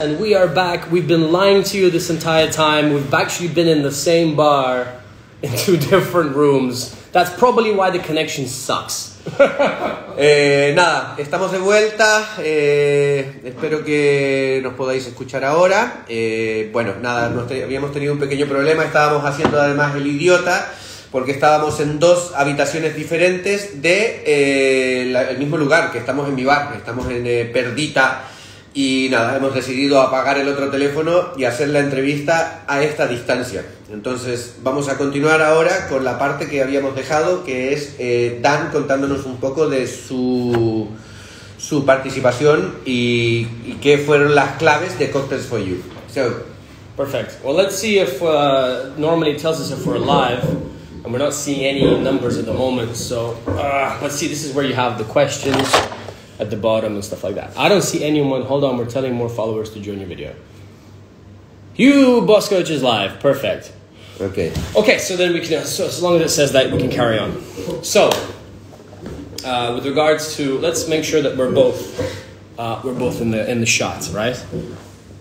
And we are back. We've been lying to you this entire time. We've actually been in the same bar in two different rooms. That's probably why the connection sucks. Nada, estamos de vuelta. Espero que nos podáis escuchar ahora. Bueno, nada, habíamos tenido un pequeño problema. Estábamos haciendo además el idiota porque estábamos en dos habitaciones diferentes de el mismo lugar, que estamos en mi bar. Estamos en Perdita. Y nada, hemos decidido apagar el otro teléfono y hacer la entrevista a esta distancia. Entonces vamos a continuar ahora con la parte que habíamos dejado, que es Dan contándonos un poco de su participación y qué fueron las claves de Cocktails for You. So, perfect. Well, let's see if normally it tells us if we're live, and we're not seeing any numbers at the moment. So let's see. This is where you have the questions at the bottom and stuff like that. I don't see anyone. Hold on, we're telling more followers to join your video. You Boss Coach is live. Perfect. Okay. Okay, so then we can. So as long as it says that, we can carry on. So, with regards to, let's make sure that we're both in the shots, right?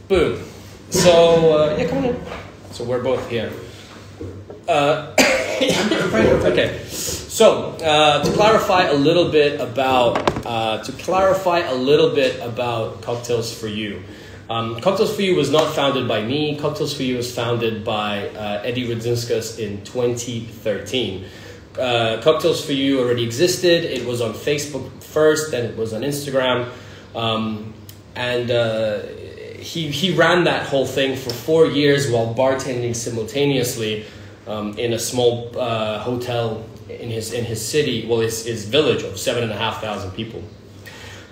Boom. So yeah, come on in. So we're both here. Okay. So, to clarify a little bit about Cocktails for You. Cocktails for You was not founded by me. Cocktails for You was founded by Eddie Rudzinskas in 2013. Cocktails for You already existed. It was on Facebook first, then it was on Instagram. He ran that whole thing for 4 years while bartending simultaneously in a small hotel in his city, well, his village of 7,500 people.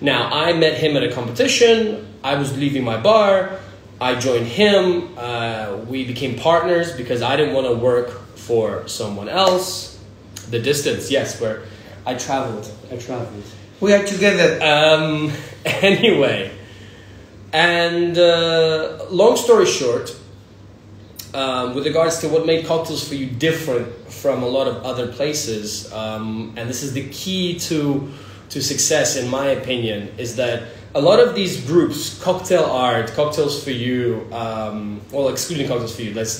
Now, I met him at a competition. I was leaving my bar. I joined him. We became partners because I didn't want to work for someone else. The distance, yes, where I traveled. We are together. Anyway, and long story short, with regards to what made Cocktails for You different from a lot of other places, and this is the key to success in my opinion, is that a lot of these groups, Cocktail Art, Cocktails for You, well, excluding Cocktails for You, there's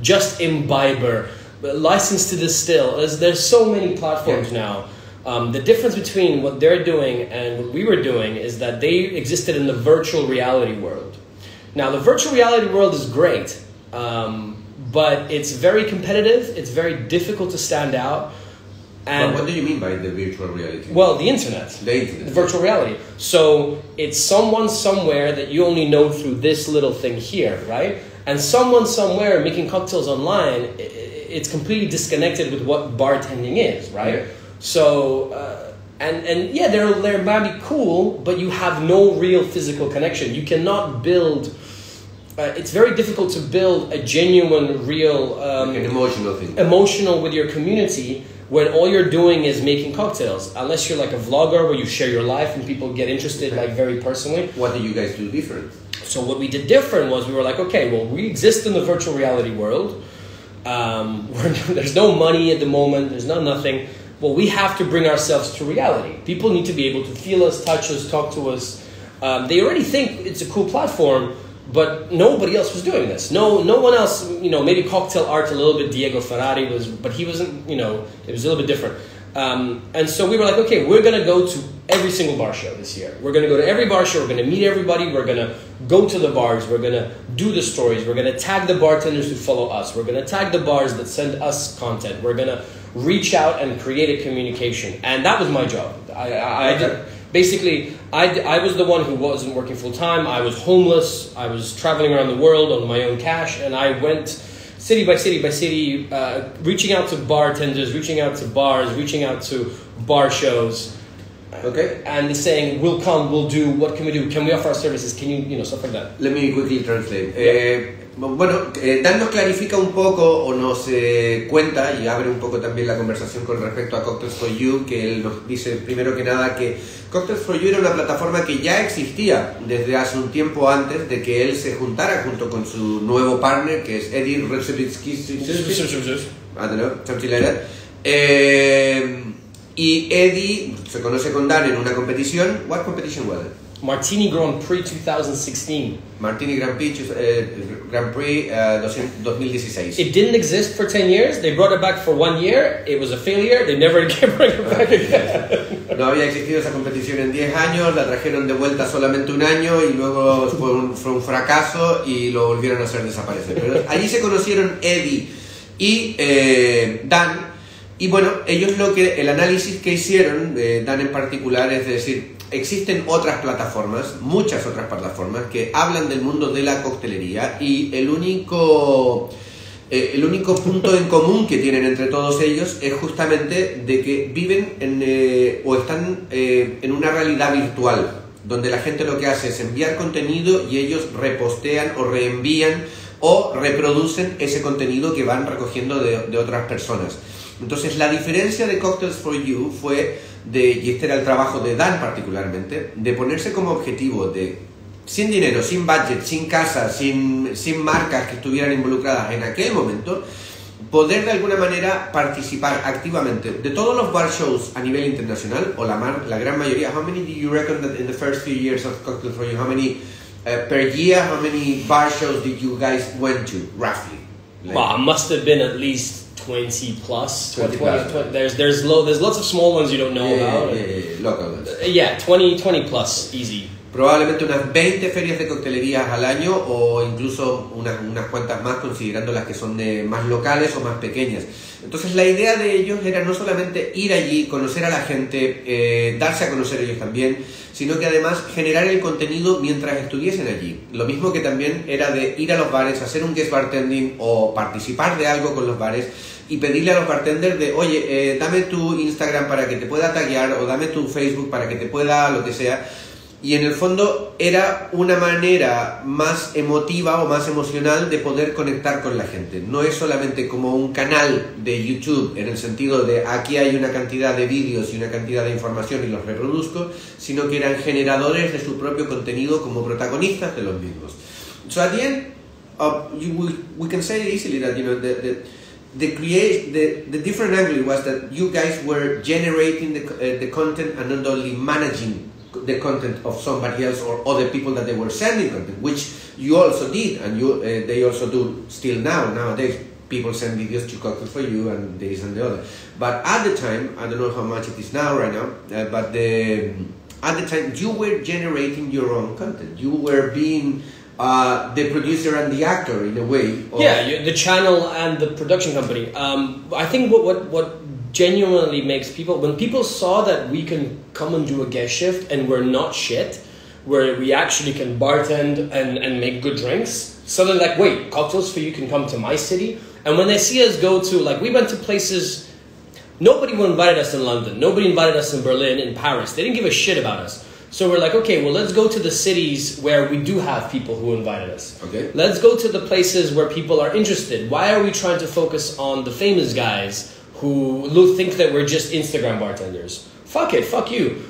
Just Imbiber, License to Distill, there's so many platforms now. The difference between what they're doing and what we were doing is that they existed in the virtual reality world. Now, the virtual reality world is great, but it's very competitive. It's very difficult to stand out. And what do you mean by the virtual reality? Well, the internet. The internet. The virtual reality. So it's someone somewhere that you only know through this little thing here, right? And someone somewhere making cocktails online, it's completely disconnected with what bartending is, right? Yeah. So, and yeah, they might be cool, but you have no real physical connection. You cannot build. It's very difficult to build a genuine, real, like an emotional thing. Emotional with your community when all you're doing is making cocktails. Unless you're like a vlogger where you share your life and people get interested like very personally. What do you guys do different? So what we did different was we were like, okay, well, we exist in the virtual reality world. There's no money at the moment. There's nothing. Well, we have to bring ourselves to reality. People need to be able to feel us, touch us, talk to us. They already think it's a cool platform, but nobody else was doing this. No one else, maybe Cocktail Art a little bit, Diego Ferrari was, but he wasn't, it was a little bit different. And so we were like, okay, we're going to go to every single bar show this year. We're going to go to every bar show. We're going to meet everybody. We're going to go to the bars. We're going to do the stories. We're going to tag the bartenders who follow us. We're going to tag the bars that send us content. We're going to reach out and create a communication. And that was my job. I was the one who wasn't working full time. I was homeless. I was traveling around the world on my own cash. And I went city by city by city, reaching out to bartenders, reaching out to bars, reaching out to bar shows. Okay. And saying, we'll come, we'll do, what can we do? Can we offer our services? Can you, stuff like that. Let me quickly translate. Bueno, Dan nos clarifica un poco o nos cuenta y abre un poco también la conversación con respecto a Cocktails for You, que él nos dice primero que nada que Cocktails for You era una plataforma que ya existía desde hace un tiempo antes de que él se juntara junto con su nuevo partner, que es Eddie Rudzinskas. I don't know, something like that. Y Eddie se conoce con Dan en una competición. What competition was it? Martini Grand Prix 2016. Martini Grand Prix 2016. It didn't exist for 10 years. They brought it back for 1 year. It was a failure. They never again brought it back again. No había existido esa competición en 10 años, la trajeron de vuelta solamente un año y luego fue un fracaso y lo volvieron a hacer desaparecer. Pero allí se conocieron Eddie y Dan. Y bueno, ellos el análisis que hicieron, Dan en particular, es decir, existen otras plataformas, muchas otras plataformas, que hablan del mundo de la coctelería y el único punto en común que tienen entre todos ellos es justamente de que viven o están en una realidad virtual, donde la gente lo que hace es enviar contenido y ellos repostean o reenvían o reproducen ese contenido que van recogiendo de otras personas. Entonces la diferencia de Cocktails for You fue, y este era el trabajo de Dan particularmente, de ponerse como objetivo de, sin dinero, sin budget, sin casa, sin marcas que estuvieran involucradas en aquel momento, poder de alguna manera participar activamente de todos los bar shows a nivel internacional, o la gran mayoría. How many do you reckon that in the first few years of Cocktails for You, how many per year, how many bar shows did you guys went to, roughly? Well, it must have been at least 20 plus. 20 plus. There's lots of small ones you don't know about. Local ones. Yeah, 20 plus, easy. Probablemente unas 20 ferias de coctelerías al año o incluso unas cuantas más, considerando las que son más locales o más pequeñas. Entonces la idea de ellos era no solamente ir allí, conocer a la gente, darse a conocer ellos también, sino que además generar el contenido mientras estuviesen allí. Lo mismo que también era de ir a los bares, hacer un guest bartending o participar de algo con los bares y pedirle a los bartenders de, oye, dame tu Instagram para que te pueda taguear o dame tu Facebook para que te pueda lo que sea. Y en el fondo era una manera más emotiva o más emocional de poder conectar con la gente. No es solamente como un canal de YouTube en el sentido de aquí hay una cantidad de vídeos y una cantidad de información y los reproduzco, sino que eran generadores de su propio contenido como protagonistas de los mismos. So at the end, we can say easily that the different angle was that you guys were generating the content and not only managing the content of somebody else or other people that they were sending content, which you also did, and they also do still nowadays. People send videos to Cocktails for You and this and the other. But at the time, I don't know how much it is now right now, but at the time you were generating your own content. You were being the producer and the actor in a way. Yeah, the channel and the production company. I think what genuinely makes people, when people saw that we can come and do a guest shift and we're not shit, where we actually can bartend and make good drinks, suddenly like, wait, Cocktails for You can come to my city. And when they see us go to, like, we went to places, nobody invited us in London, nobody invited us in Berlin, in Paris, they didn't give a shit about us. So we're like, okay, well, let's go to the cities where we do have people who invited us. Okay. Let's go to the places where people are interested. Why are we trying to focus on the famous guys who think that we're just Instagram bartenders? Fuck it, fuck you.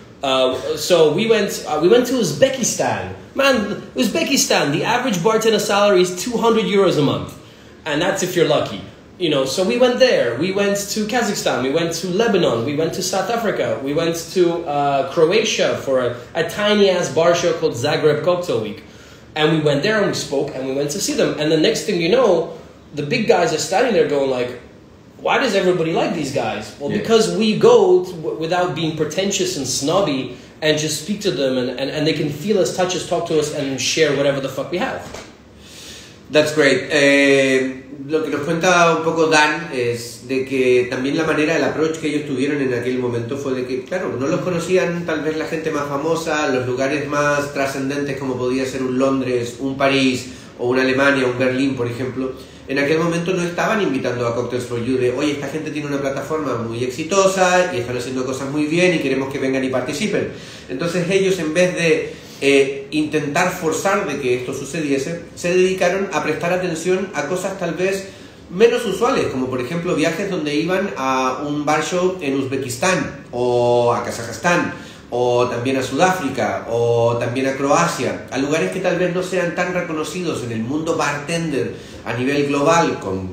So we went to Uzbekistan. Man, Uzbekistan, the average bartender salary is 200 euros a month. And that's if you're lucky. You know, so we went there. We went to Kazakhstan. We went to Lebanon. We went to South Africa. We went to Croatia for a tiny-ass bar show called Zagreb Cocktail Week. And we went there and we spoke and we went to see them. And the next thing you know, the big guys are standing there going like, why does everybody like these guys? Well, because we go without being pretentious and snobby and just speak to them and they can feel us, touch us, talk to us and share whatever the fuck we have. That's great. Lo que nos cuenta un poco Dan es de que también la manera, el approach que ellos tuvieron en aquel momento fue de que, claro, no los conocían tal vez la gente más famosa, los lugares más trascendentes como podía ser un Londres, un París o una Alemania, un Berlín, por ejemplo. En aquel momento no estaban invitando a Cocktails for You de, oye, esta gente tiene una plataforma muy exitosa y están haciendo cosas muy bien y queremos que vengan y participen. Entonces ellos, en vez de intentar forzar de que esto sucediese, se dedicaron a prestar atención a cosas tal vez menos usuales, como por ejemplo viajes donde iban a un bar show en Uzbekistán o a Kazajstán o también a Sudáfrica o también a Croacia, a lugares que tal vez no sean tan reconocidos en el mundo bartender a nivel global, con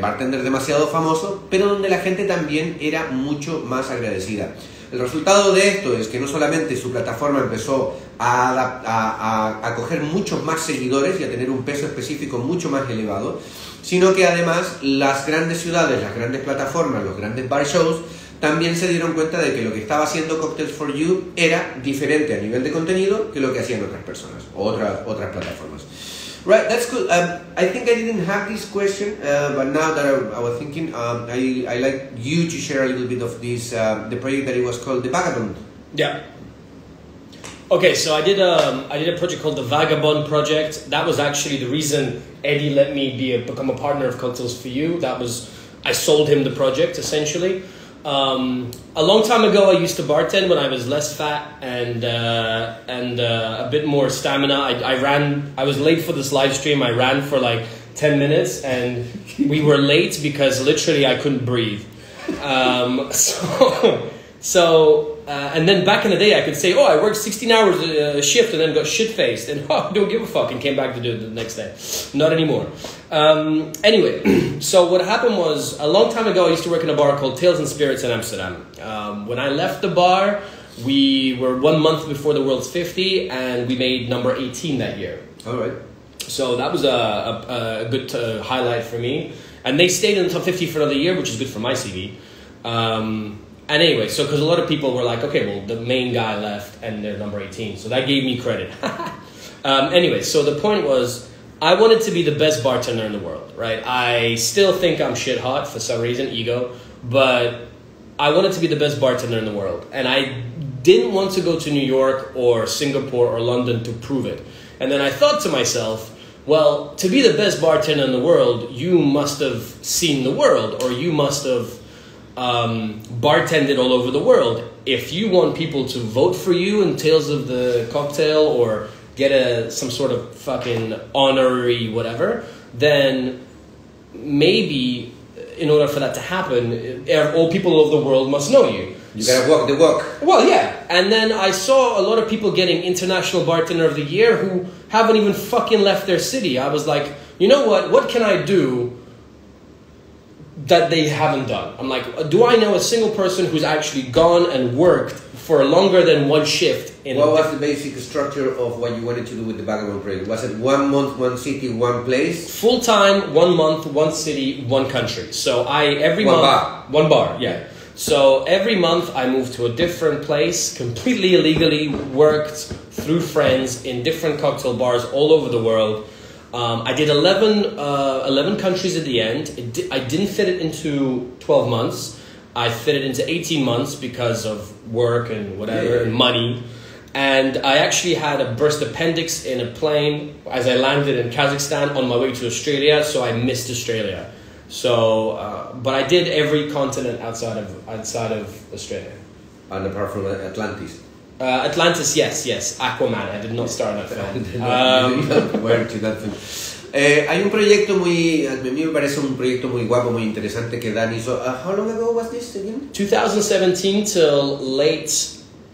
bartenders demasiado famosos, pero donde la gente también era mucho más agradecida. El resultado de esto es que no solamente su plataforma empezó a coger muchos más seguidores y a tener un peso específico mucho más elevado, sino que además las grandes ciudades, las grandes plataformas, los grandes bar shows también se dieron cuenta de que lo que estaba haciendo Cocktails for You era diferente a nivel de contenido que lo que hacían otras personas o otras plataformas. Right, that's cool. I think I didn't have this question, but now that I was thinking, I like you to share a little bit of this, the project that it was called The Vagabond. Yeah. Okay, so I did a project called the Vagabond Project. That was actually the reason Eddie let me become a partner of Cocktails for You. I sold him the project essentially. A long time ago, I used to bartend when I was less fat and a bit more stamina. I was late for this live stream. I ran for like 10 minutes and we were late because literally I couldn't breathe. And then back in the day, I could say, oh, I worked 16 hours a shift and then got shit-faced and don't give a fuck and came back to do it the next day. Not anymore. Anyway, so what happened was, a long time ago, I used to work in a bar called Tales and Spirits in Amsterdam. When I left the bar, we were 1 month before the World's 50 and we made number 18 that year. All right. So that was a good highlight for me. And they stayed in the top 50 for another year, which is good for my CV. And anyway, so because a lot of people were like, okay, well, the main guy left and they're number 18. So that gave me credit. Anyway, so the point was, I wanted to be the best bartender in the world, right? I still think I'm shit hot for some reason, ego. But I wanted to be the best bartender in the world. And I didn't want to go to New York or Singapore or London to prove it. And then I thought to myself, well, to be the best bartender in the world, you must have seen the world, or you must have bartended all over the world. If you want people to vote for you in Tales of the Cocktail or get some sort of fucking honorary whatever, then maybe in order for that to happen, all people all over the world must know you. You gotta walk the walk. Well, yeah. And then I saw a lot of people getting International Bartender of the Year who haven't even fucking left their city. I was like, you know what? What can I do that they haven't done? I'm like, do I know a single person who's actually gone and worked for longer than one shift? What was the basic structure of what you wanted to do with the Vagabond project? Was it 1 month, one city, one place? Full time, 1 month, one city, one country. So one bar, yeah. So every month I moved to a different place, completely illegally, worked through friends in different cocktail bars all over the world. I did 11 countries at the end. I didn't fit it into 12 months. I fit it into 18 months because of work and whatever, and money. And I actually had a burst appendix in a plane as I landed in Kazakhstan on my way to Australia, so I missed Australia. So, but I did every continent outside of Australia. And apart from Atlantis? Atlantis, yes. Aquaman, I did not star in that film. Hay un proyecto a mí me parece un proyecto muy guapo, muy interesante que Dan hizo. How long ago was this again? 2017 till late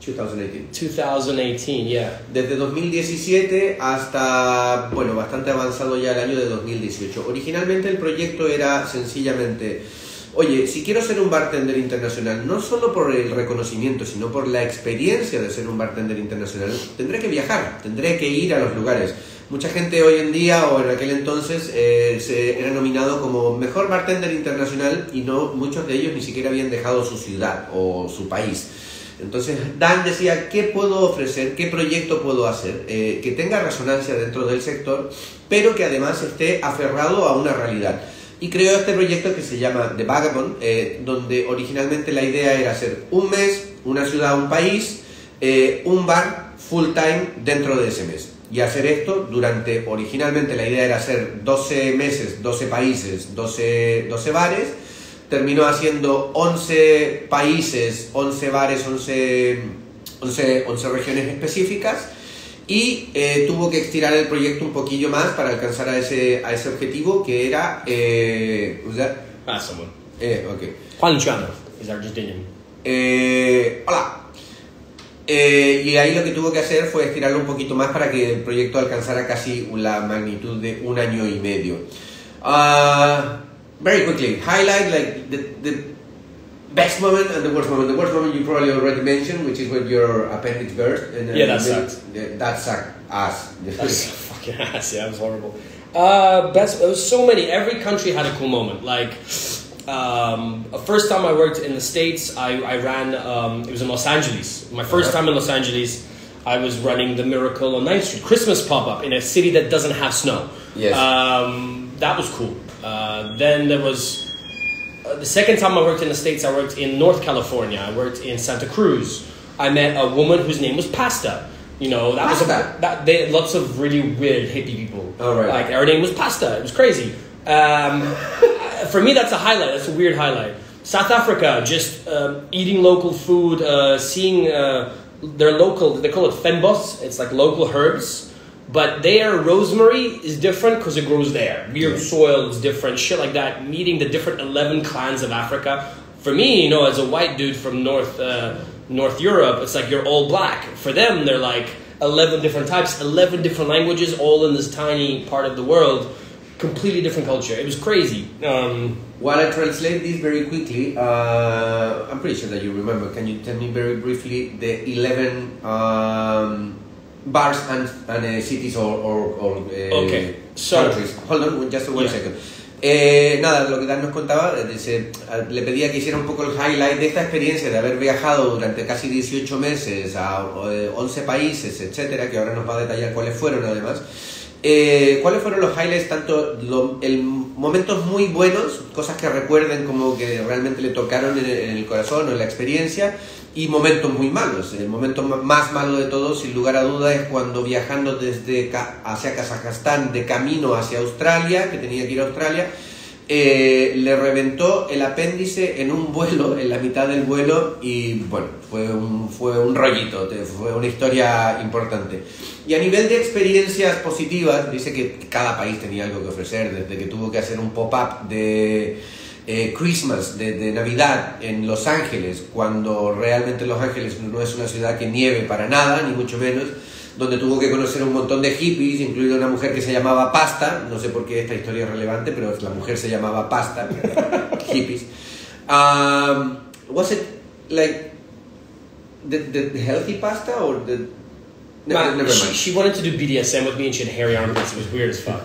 2018. 2018, yeah. Desde 2017 hasta, bueno, bastante avanzado ya el año de 2018. Originalmente el proyecto era sencillamente, oye, si quiero ser un bartender internacional, no solo por el reconocimiento, sino por la experiencia de ser un bartender internacional, tendré que viajar, tendré que ir a los lugares. Mucha gente hoy en día o en aquel entonces se era nominado como mejor bartender internacional y muchos de ellos ni siquiera habían dejado su ciudad o su país. Entonces Dan decía, ¿qué puedo ofrecer? ¿Qué proyecto puedo hacer? Que tenga resonancia dentro del sector, pero que además esté aferrado a una realidad. Y creó este proyecto que se llama The Vagabond, donde originalmente la idea era hacer un mes, una ciudad, un país, un bar full time dentro de ese mes. Y hacer esto originalmente la idea era hacer 12 meses, 12 países, 12 bares. Terminó haciendo 11 países, 11 bares, 11 regiones específicas y tuvo que estirar el proyecto un poquillo más para alcanzar a ese objetivo que era... someone. Okay. Juan Luciano is Argentinian. Hola. Y ahí lo que tuvo que hacer fue estirarlo un poquito más para que el proyecto alcanzara casi la magnitud de 1 año y medio. Very quickly, highlight like Best moment and the worst moment. The worst moment you probably already mentioned, which is when your appendix burst. And, yeah, that sucked. That sucked ass. That's fucking ass. Yeah, it was horrible. Best. There was so many. Every country had a cool moment. Like, first time I worked in the States, I ran. It was in Los Angeles. My first time in Los Angeles, I was running the Miracle on 9th Street Christmas pop-up in a city that doesn't have snow. Yes. That was cool. Then there was. The second time I worked in the States, I worked in North California. I worked in Santa Cruz. I met a woman whose name was Pasta. You know, that Pasta. They lots of really weird hippie people. Oh, right. Like, her name was Pasta. It was crazy. For me, that's a highlight. That's a weird highlight. South Africa, just eating local food, seeing their local, they call it fenbos. It's like local herbs. But their rosemary is different because it grows there. Weird soil is different, shit like that. Meeting the different 11 clans of Africa. For me, you know, as a white dude from North Europe, it's like you're all black. For them, they're like 11 different types, 11 different languages, all in this tiny part of the world. Completely different culture. It was crazy. While I translate this very quickly, I'm pretty sure that you remember. Can you tell me very briefly the 11... bars and cities or okay. So, countries. Hold on, just one second. Nada, lo que Dan nos contaba, le pedía que hiciera un poco el highlight de esta experiencia de haber viajado durante casi 18 meses a 11 países, etcétera, que ahora nos va a detallar cuáles fueron además. ¿Cuáles fueron los highlights, tanto momentos muy buenos, cosas que recuerden como que realmente le tocaron en el corazón o en la experiencia, y momentos muy malos? El momento más malo de todos, sin lugar a duda, es cuando viajando hacia Kazajstán de camino hacia Australia, que tenía que ir a Australia, le reventó el apéndice en un vuelo, en la mitad del vuelo, y bueno, fue un rollito, fue una historia importante. Y a nivel de experiencias positivas, dice que cada país tenía algo que ofrecer, desde que tuvo que hacer un pop-up de Christmas, de Navidad en Los Ángeles, cuando realmente Los Ángeles no es una ciudad que nieve para nada, ni mucho menos, donde tuvo que conocer un montón de hippies, incluida una mujer que se llamaba Pasta. No sé por qué esta historia es relevante, pero la mujer se llamaba Pasta. Hippies. Was it like the healthy pasta or the... Never mind. She wanted to do BDSM with me and she had hairy armpits. It was weird as fuck.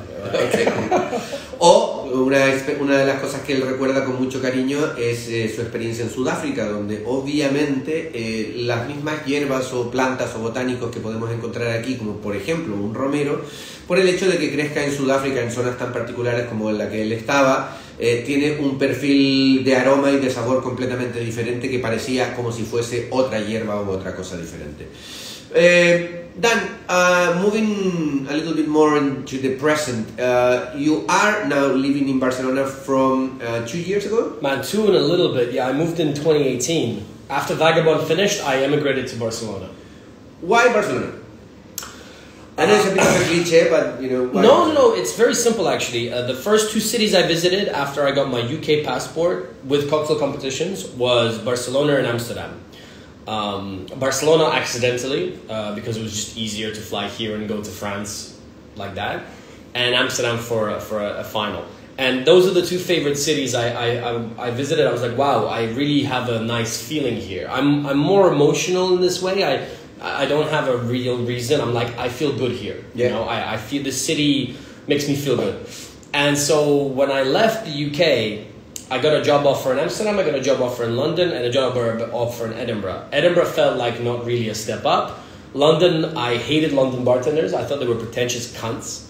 O una de las cosas que él recuerda con mucho cariño es su experiencia en Sudáfrica, donde obviamente las mismas hierbas o plantas o botánicos que podemos encontrar aquí, como por ejemplo un romero, por el hecho de que crezca en Sudáfrica en zonas tan particulares como en la que él estaba, tiene un perfil de aroma y de sabor completamente diferente, que parecía como si fuese otra hierba o otra cosa diferente. Dan, moving a little bit more into the present, you are now living in Barcelona from 2 years ago? Man, 2 and a little bit, yeah. I moved in 2018. After Vagabond finished, I emigrated to Barcelona. Why Barcelona? I know it's a bit of a cliche, but you know... Why No, it's very simple actually. The first 2 cities I visited after I got my UK passport with cocktail competitions was Barcelona and Amsterdam. Barcelona accidentally, because it was just easier to fly here and go to France like that, and Amsterdam for a final. And those are the 2 favorite cities I visited. I was like, wow, I really have a nice feeling here. I'm more emotional in this way. I don't have a real reason. I'm like, I feel good here. You know, I feel the city makes me feel good. And so when I left the UK, I got a job offer in Amsterdam, I got a job offer in London, and a job offer in Edinburgh. Edinburgh felt like not really a step up. London, I hated London bartenders. I thought they were pretentious cunts.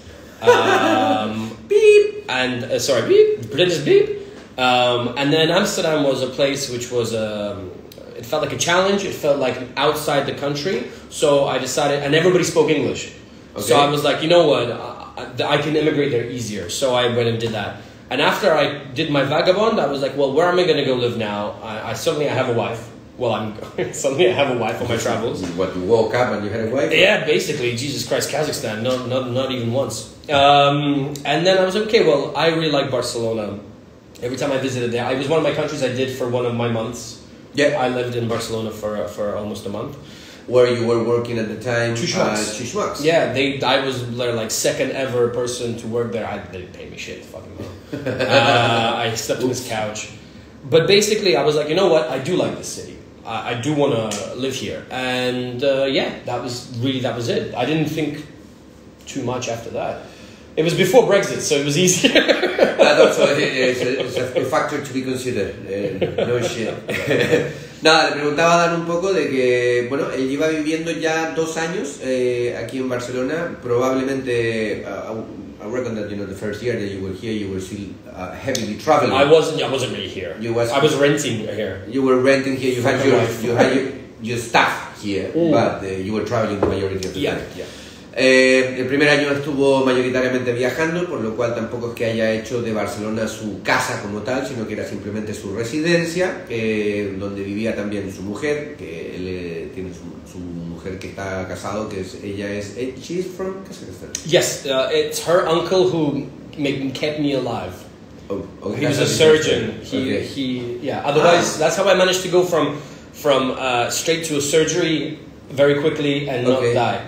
Beep! And, beep, pretentious beep. And then Amsterdam was a place which was, it felt like a challenge. It felt like outside the country. So I decided, and everybody spoke English. Okay. So I was like, you know what, I can immigrate there easier. So I went and did that. And after I did my Vagabond, I was like, well, where am I going to go live now? I suddenly have a wife. Well, suddenly I have a wife on my travels. What, you woke up and you had a wife? Yeah, basically, Jesus Christ, Kazakhstan, not even once. And then I was like, okay, well, I really like Barcelona. Every time I visited there, it was one of my countries I did for one of my months. Yeah. I lived in Barcelona for almost a month. Where you were working at the time? Chuchmaks. Yeah, I was their like second ever person to work there. They didn't pay me shit, fucking well. I slept on his couch. But basically, I was like, you know what? I do like this city. I do want to live here. And that was it. I didn't think too much after that. It was before Brexit, so it was easier. Also, it's a factor to be considered. No shit. Nada, le preguntaba a Dan un poco de que, bueno, él lleva viviendo ya 2 años aquí en Barcelona. Probablemente, I reckon that, the first year that you were here, you were still heavily traveling. I wasn't really here. I was renting here. You were renting here. You had your staff here, but you were traveling the majority of the time. Yeah. El primer año estuvo mayoritariamente viajando, por lo cual tampoco es que haya hecho de Barcelona su casa como tal, sino que era simplemente su residencia, donde vivía también su mujer, que él tiene su mujer que está casado, que she's from Kazakhstan. Yes, it's her uncle who kept me alive. Oh, okay. He was a surgeon. Otherwise, that's how I managed to go from straight to a surgery very quickly and not die.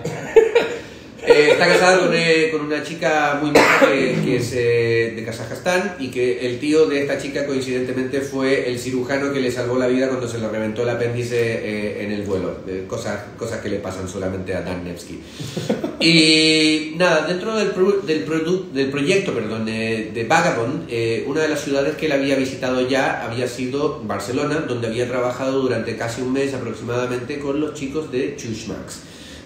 Está casado con una chica muy maja que es de Kazajstán, y que el tío de esta chica coincidentemente fue el cirujano que le salvó la vida cuando se le reventó el apéndice en el vuelo. Cosas que le pasan solamente a Dan Nevsky. Y nada, dentro del proyecto de Vagabond, una de las ciudades que él había visitado ya había sido Barcelona, donde había trabajado durante casi un mes aproximadamente con los chicos de Chushmax.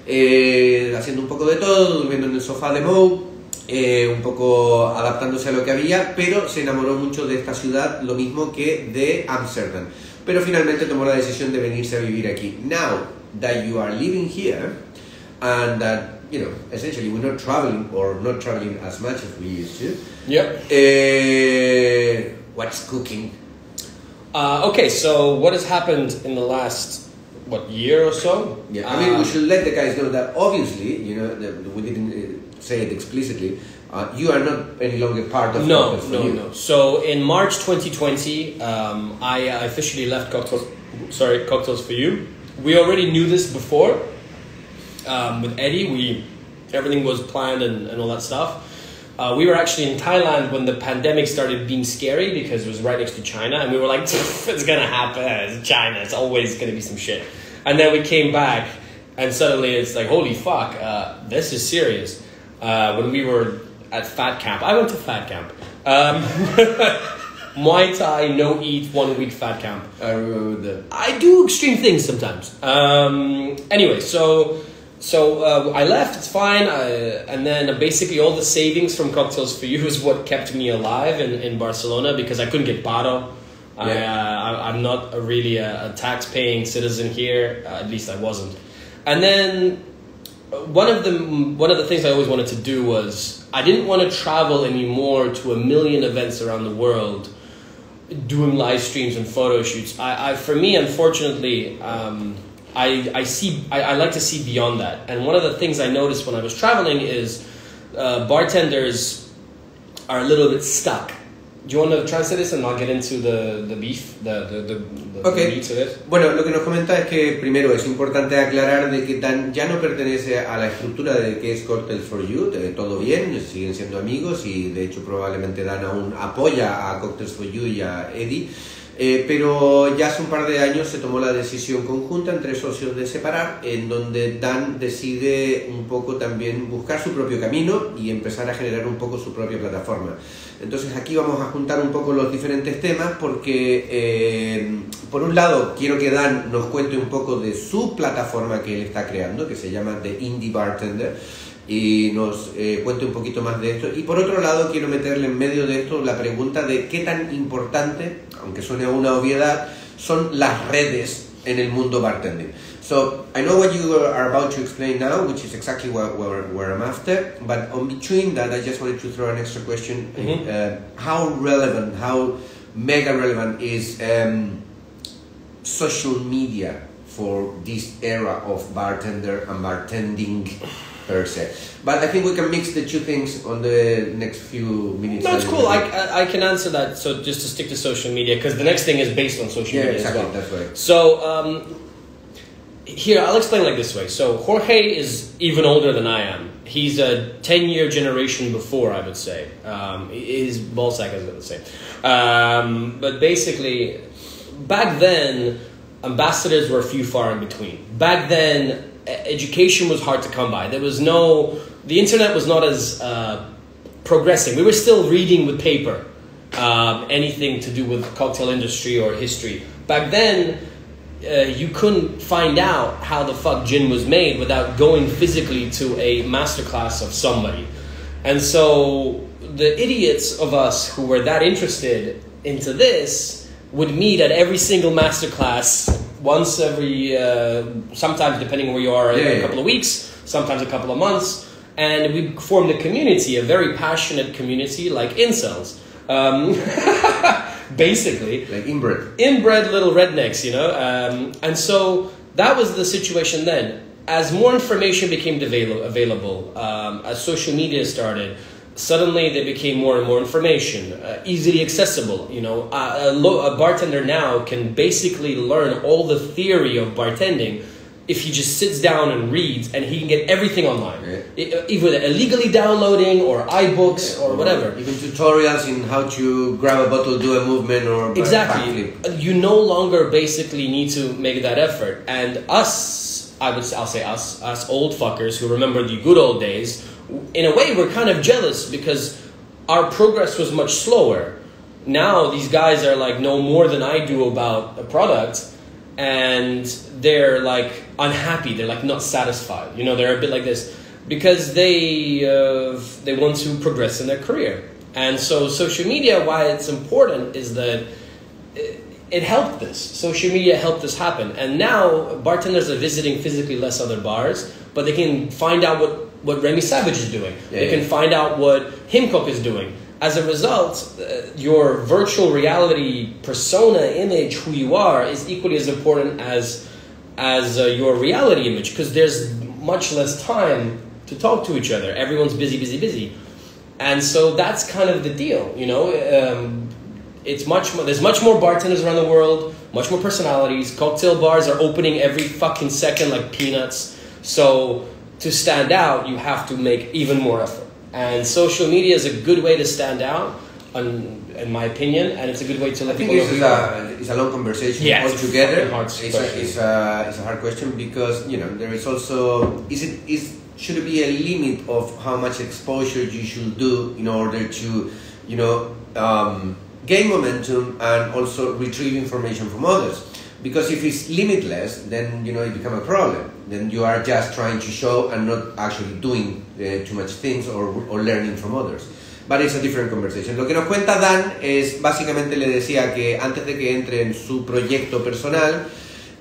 Haciendo un poco de todo, durmiendo en el sofá de Mo, un poco adaptándose a lo que había, pero se enamoró mucho de esta ciudad, lo mismo que de Ámsterdam, pero finalmente tomó la decisión de venirse a vivir aquí. Now that you are living here, and that, essentially we're not traveling as much as we used to. Yep. What's cooking? Okay, so what has happened in the last year or so? Yeah, I mean, we should let the guys know that obviously, we didn't say it explicitly, you are not any longer part of Cocktails for You. No. So in March 2020, I officially left Cocktails for You. We already knew this before. With Eddie, everything was planned and all that stuff. We were actually in Thailand when the pandemic started being scary because it was right next to China, and we were like, it's gonna happen, it's China, it's always gonna be some shit. And then we came back, and suddenly it's like, holy fuck, this is serious. When we were at Fat Camp, I went to Fat Camp. Muay Thai, no eat, 1 week Fat Camp. I remember that. I do extreme things sometimes. Anyway, so I left, it's fine, and then basically all the savings from Cocktails for You is what kept me alive in Barcelona, because I couldn't get paro. Yeah. I'm not really a tax-paying citizen here, at least I wasn't. And then one of the things I always wanted to do was, I didn't want to travel anymore to a million events around the world, doing live streams and photo shoots. For me, unfortunately, I like to see beyond that. And one of the things I noticed when I was traveling is bartenders are a little bit stuck. Do you want to translate this and not get into the beef, the meat of it? Bueno, lo que nos comenta es que primero es importante aclarar de que Dan ya no pertenece a la estructura de que es Cocktails for You, todo bien, siguen siendo amigos, y de hecho probablemente Dan aún apoya a Cocktails for You y a Eddie. Pero ya hace un par de años se tomó la decisión conjunta entre socios de separar, en donde Dan decide un poco también buscar su propio camino y empezar a generar un poco su propia plataforma. Entonces aquí vamos a juntar un poco los diferentes temas, porque por un lado quiero que Dan nos cuente un poco de su plataforma que él está creando, que se llama The Indie Bartender, y nos cuente un poquito más de esto. Y por otro lado quiero meterle en medio de esto la pregunta de qué tan importante, aunque suene a una obviedad, son las redes en el mundo bartending. So I know what you are about to explain now, which is exactly where I'm after, but on between that I just wanted to throw an extra question. How relevant, how mega relevant is social media for this era of bartender and bartending per se? But I think we can mix the two things on the next few minutes. No, it's cool. I can answer that. So just to stick to social media, because the next thing is based on social media. Exactly, as well. That's right. So here, I'll explain like this way. So Jorge is even older than I am. He's a 10-year generation before, I would say. His ball sack is the same. But basically, back then, ambassadors were few far in between. Back then, education was hard to come by. There was no... The internet was not as progressing. We were still reading with paper. Anything to do with cocktail industry or history. Back then, you couldn't find out how the fuck gin was made without going physically to a masterclass of somebody. And so the idiots of us who were that interested into this would meet at every single masterclass once every, sometimes depending where you are, a couple of weeks, sometimes a couple of months. And we formed a community, a very passionate community like incels. Basically, like inbred little rednecks, you know. And so that was the situation then. As more information became available, as social media started, suddenly there became more and more information, easily accessible. You know, a bartender now can basically learn all the theory of bartending if he just sits down and reads, and he can get everything online, either illegally downloading or iBooks or whatever. Even tutorials in how to grab a bottle, do a movement, or exactly. You no longer basically need to make that effort. And us, I'll say us old fuckers who remember the good old days, in a way we're kind of jealous because our progress was much slower. Now these guys are like know more than I do about a product, and they're like unhappy, they're like not satisfied, you know, they're a bit like this because they want to progress in their career. And so social media, why it's important is that it helped this. Social media helped this happen, and now bartenders are visiting physically less other bars, but they can find out what Remy Savage is doing. They can find out what Himcock is doing. As a result, your virtual reality persona image, who you are, is equally as important as your reality image, because there's much less time to talk to each other. Everyone's busy. And so that's kind of the deal, you know. There's much more bartenders around the world, much more personalities. Cocktail bars are opening every fucking second like peanuts. So to stand out, you have to make even more effort. And social media is a good way to stand out, in my opinion, and it's a good way to let people know. I think it's a long conversation altogether. It's a hard question because, you know, there is also should it be a limit of how much exposure you should do in order to, you know, gain momentum and also retrieve information from others. Because if it's limitless, then, you know, it becomes a problem. Then you are just trying to show and not actually doing too much things or learning from others. But it's a different conversation. Lo que nos cuenta Dan es, básicamente le decía que antes de que entre en su proyecto personal,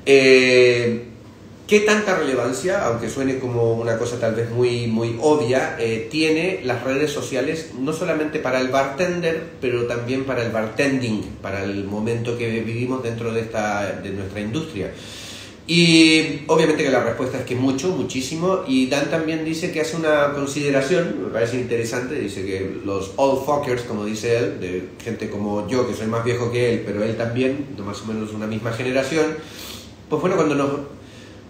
¿qué tanta relevancia, aunque suene como una cosa tal vez muy, muy obvia, tiene las redes sociales, no solamente para el bartender, pero también para el bartending, para el momento que vivimos dentro de nuestra industria? Y obviamente que la respuesta es que muchísimo. Y Dan también dice que hace una consideración, me parece interesante, dice que los old fuckers, como dice él, de gente como yo, que soy más viejo que él, pero él también, más o menos una misma generación, pues bueno, cuando nos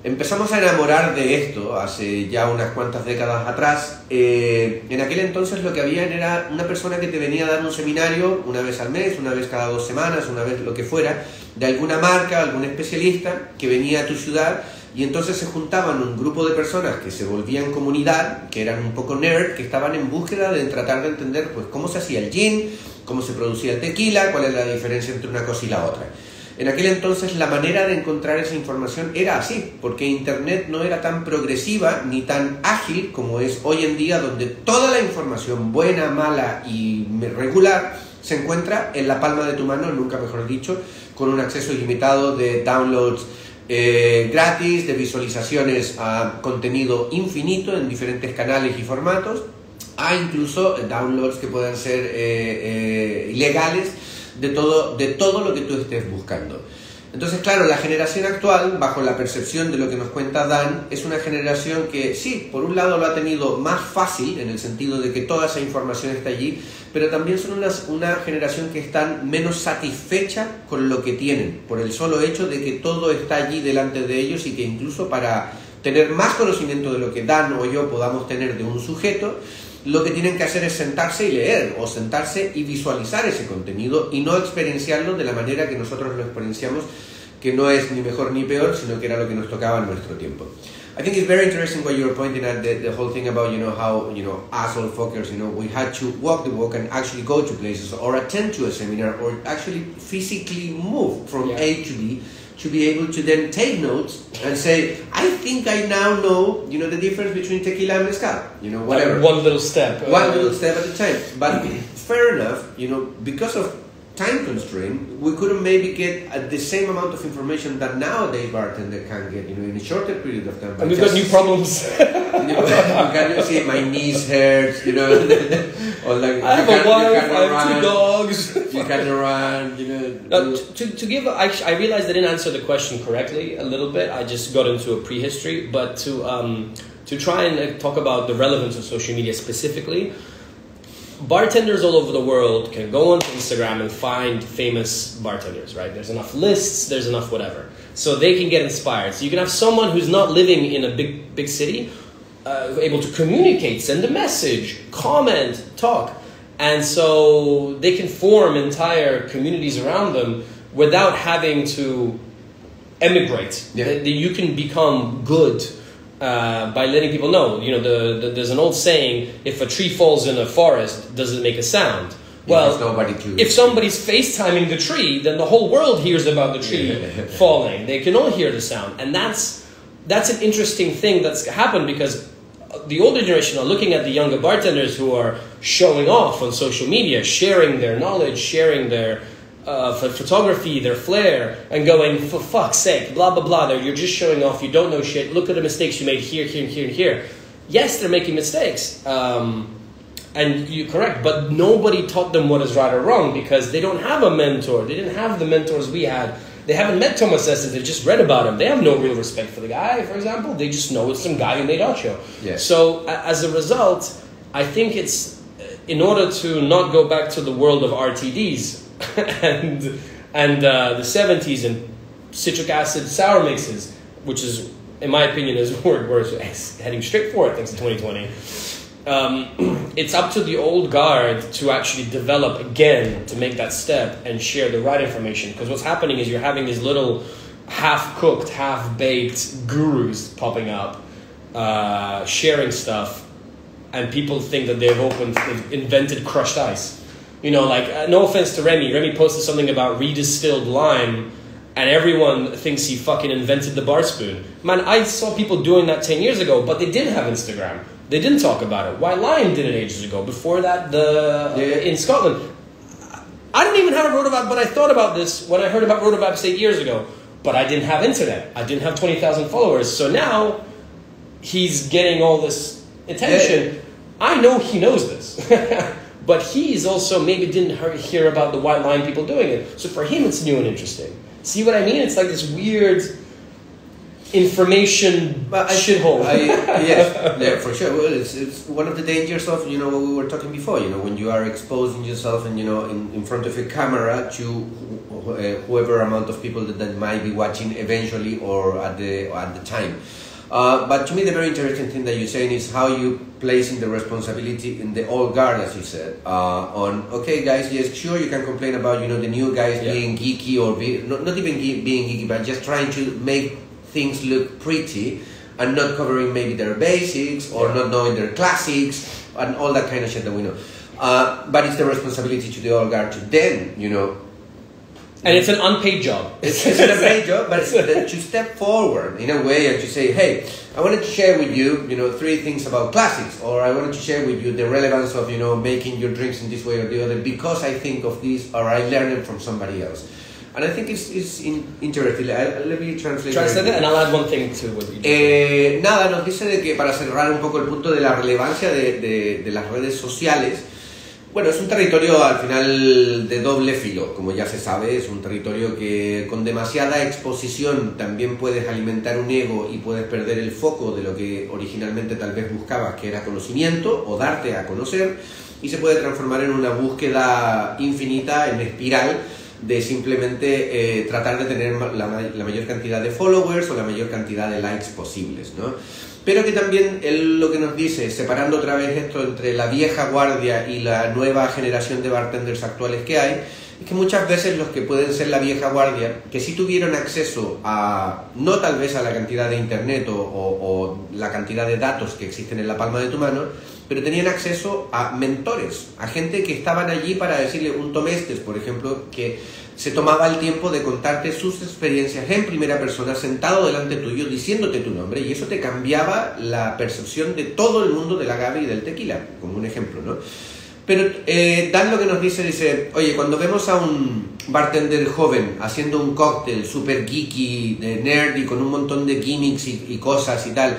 empezamos a enamorar de esto, hace ya unas cuantas décadas atrás, en aquel entonces lo que había era una persona que te venía a dar un seminario una vez al mes, una vez cada 2 semanas, una vez lo que fuera, de alguna marca, algún especialista que venía a tu ciudad, y entonces se juntaban un grupo de personas que se volvían comunidad, que eran un poco nerd, que estaban en búsqueda de tratar de entender pues cómo se hacía el gin, cómo se producía el tequila, cuál es la diferencia entre una cosa y la otra. En aquel entonces la manera de encontrar esa información era así, porque Internet no era tan progresiva ni tan ágil como es hoy en día, donde toda la información buena, mala y regular se encuentra en la palma de tu mano, nunca mejor dicho, con un acceso ilimitado de downloads gratis, de visualizaciones a contenido infinito en diferentes canales y formatos, a incluso downloads que puedan ser ilegales, de todo lo que tú estés buscando. Entonces, claro, la generación actual, bajo la percepción de lo que nos cuenta Dan, es una generación que sí, por un lado lo ha tenido más fácil, en el sentido de que toda esa información está allí, pero también son una generación que están menos satisfecha con lo que tienen, por el solo hecho de que todo está allí delante de ellos y que incluso para tener más conocimiento de lo que Dan o yo podamos tener de un sujeto, lo que tienen que hacer es sentarse y leer, o sentarse y visualizar ese contenido y no experienciarlo de la manera que nosotros lo experienciamos, que no es ni mejor ni peor, sino que era lo que nos tocaba en nuestro tiempo. I think it's very interesting what you're pointing at, the whole thing about, how, us old fuckers, we had to walk the walk and actually go to places or attend to a seminar or actually physically move from A to B, to be able to then take notes and say, I think I now know, the difference between tequila and mezcal, whatever. Like one little step. One little step at a time. But fair enough, because of time constraint, we couldn't maybe get the same amount of information that nowadays bartender can get, in a shorter period of time. And we've got new problems. You can see my knees hurt, or like I have a wife, I have 2 dogs. You can run, Now, to give, I realized I didn't answer the question correctly a little bit. I just got into a prehistory, but to try and talk about the relevance of social media specifically. Bartenders all over the world can go on Instagram and find famous bartenders, right? There's enough lists, there's enough whatever. So they can get inspired. So you can have someone who's not living in a big city, able to communicate, send a message, comment, talk. And so they can form entire communities around them without having to emigrate. Yeah. You can become good by letting people know. There's an old saying, if a tree falls in a forest, does it make a sound? Well, if somebody's FaceTiming the tree, then the whole world hears about the tree falling. They can all hear the sound. And that's an interesting thing that's happened, because the older generation are looking at the younger bartenders who are showing off on social media, sharing their knowledge, sharing their photography, their flair, and going, for fuck's sake, blah, blah, blah, you're just showing off, you don't know shit, look at the mistakes you made here, here, and here, and here. Yes, they're making mistakes, and you're correct, but nobody taught them what is right or wrong, because they don't have a mentor. They didn't have the mentors we had. They haven't met Tomas Estes, they just read about him. They have no real respect for the guy, for example. They just know it's some guy who made Ocho. Yeah. So, as a result, I think it's, in order to not go back to the world of RTDs, and the 70s and citric acid sour mixes, which is, in my opinion, we're heading straight forward thanks to 2020. It's up to the old guard to actually develop again, to make that step and share the right information. Because what's happening is you're having these little half-cooked, half-baked gurus popping up, sharing stuff, and people think that they've invented crushed ice. No offense to Remy. Remy posted something about redistilled lime, and everyone thinks he fucking invented the bar spoon. Man, I saw people doing that 10 years ago, but they didn't have Instagram. They didn't talk about it. White Lion did it ages ago. Before that, in Scotland. I didn't even have a Rotovap, but I thought about this when I heard about Rotovaps 8 years ago. But I didn't have internet. I didn't have 20,000 followers. So now, he's getting all this attention. I know he knows this. But he's also maybe didn't hear about the White Line people doing it. So for him, it's new and interesting. See what I mean? It's like this weird information shithole. Yeah, for sure. Well, it's one of the dangers of, what we were talking before, when you are exposing yourself and, in front of a camera to whoever amount of people that might be watching eventually or at the time. But to me, the very interesting thing that you're saying is how you placing the responsibility in the old guard, as you said, on, okay, guys, yes, sure, you can complain about, the new guys being geeky or not even being geeky, but just trying to make things look pretty and not covering maybe their basics or not knowing their classics and all that kind of shit that we know. But it's the responsibility to the old guard to then, and it's an unpaid job. It's an unpaid job, but it's to step forward in a way and to say, hey, I wanted to share with you, 3 things about classics, or I wanted to share with you the relevance of, making your drinks in this way or the other because I think of this or I learned it from somebody else. And I think it's interesting. Let me translate it, and I'll add one thing to what you just nada, nos dice de que para cerrar un poco el punto de la relevancia de las redes sociales, Bueno, es un territorio al final de doble filo, como ya se sabe, es un territorio que con demasiada exposición también puedes alimentar un ego y puedes perder el foco de lo que originalmente tal vez buscabas, que era conocimiento o darte a conocer, y se puede transformar en una búsqueda infinita, en espiral, de simplemente tratar de tener la mayor cantidad de followers o la mayor cantidad de likes posibles, ¿no? Pero que también él lo que nos dice, separando otra vez esto entre la vieja guardia y la nueva generación de bartenders actuales que hay, es que muchas veces los que pueden ser la vieja guardia, que sí tuvieron acceso a, no tal vez a la cantidad de internet o la cantidad de datos que existen en la palma de tu mano, pero tenían acceso a mentores, a gente que estaban allí para decirle, un Tomestes, por ejemplo, que se tomaba el tiempo de contarte sus experiencias en primera persona, sentado delante tuyo, diciéndote tu nombre, y eso te cambiaba la percepción de todo el mundo del agave y del tequila, como un ejemplo, ¿no? Pero Dan lo que nos dice, oye, cuando vemos a un bartender joven haciendo un cóctel súper geeky, de nerd y con un montón de gimmicks y cosas y tal,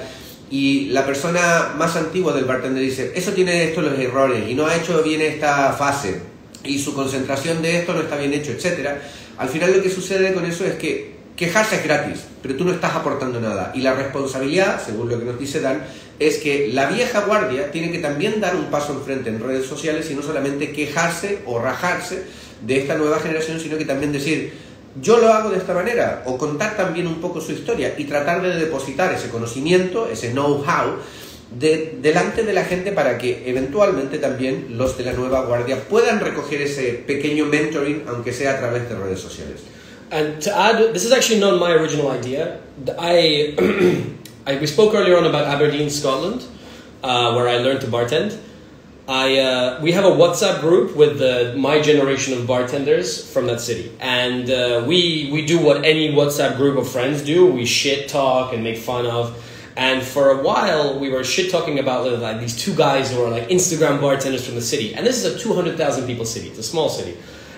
y la persona más antigua del bartender dice, eso tiene estos los errores y no ha hecho bien esta fase, y su concentración de esto no está bien hecho, etcétera. Al final lo que sucede con eso es que quejarse es gratis, pero tú no estás aportando nada, y la responsabilidad, según lo que nos dice Dan, es que la vieja guardia tiene que también dar un paso enfrente en redes sociales y no solamente quejarse o rajarse de esta nueva generación, sino que también decir, yo lo hago de esta manera, o contar también un poco su historia y tratar de depositar ese conocimiento, ese know-how, delante de la gente, para que eventualmente también los de la nueva guardia puedan recoger ese pequeño mentoring, aunque sea a través de redes sociales. And to add, this is actually not my original idea. We spoke earlier on about Aberdeen, Scotland, where I learned to bartend. We have a WhatsApp group with my generation of bartenders from that city, and we do what any WhatsApp group of friends do. We shit talk and make fun of. And for a while, we were shit-talking about like these two guys who are like Instagram bartenders from the city. And this is a 200,000 people city. It's a small city.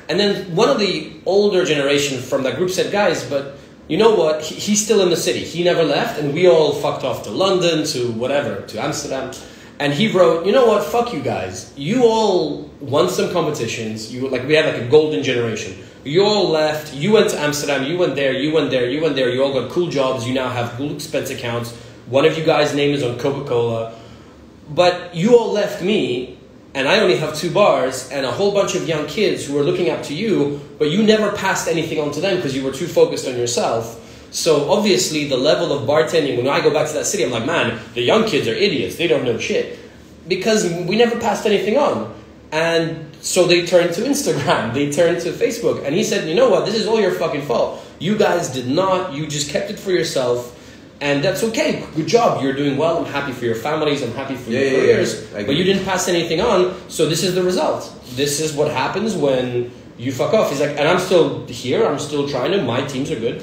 And then one of the older generation from that group said, guys, but you know what? He's still in the city. He never left. And we all fucked off to London, to whatever, to Amsterdam. And he wrote, you know what? Fuck you guys. You all won some competitions. We had like a golden generation. You all left. You went to Amsterdam. You went there. You went there. You went there. You all got cool jobs. You now have cool expense accounts. One of you guys' name is on Coca-Cola. But you all left me, and I only have 2 bars, and a whole bunch of young kids who are looking up to you, but you never passed anything on to them because you were too focused on yourself. So obviously the level of bartending, when I go back to that city, I'm like, man, the young kids are idiots. They don't know shit. Because we never passed anything on. And so they turned to Instagram. They turned to Facebook. And he said, you know what? This is all your fucking fault. You guys did not. You just kept it for yourself. And that's okay. Good job. You're doing well. I'm happy for your families. I'm happy for your careers. But you didn't pass anything on. So this is the result. This is what happens when you fuck off. He's like, and I'm still here. I'm still trying to. My teams are good.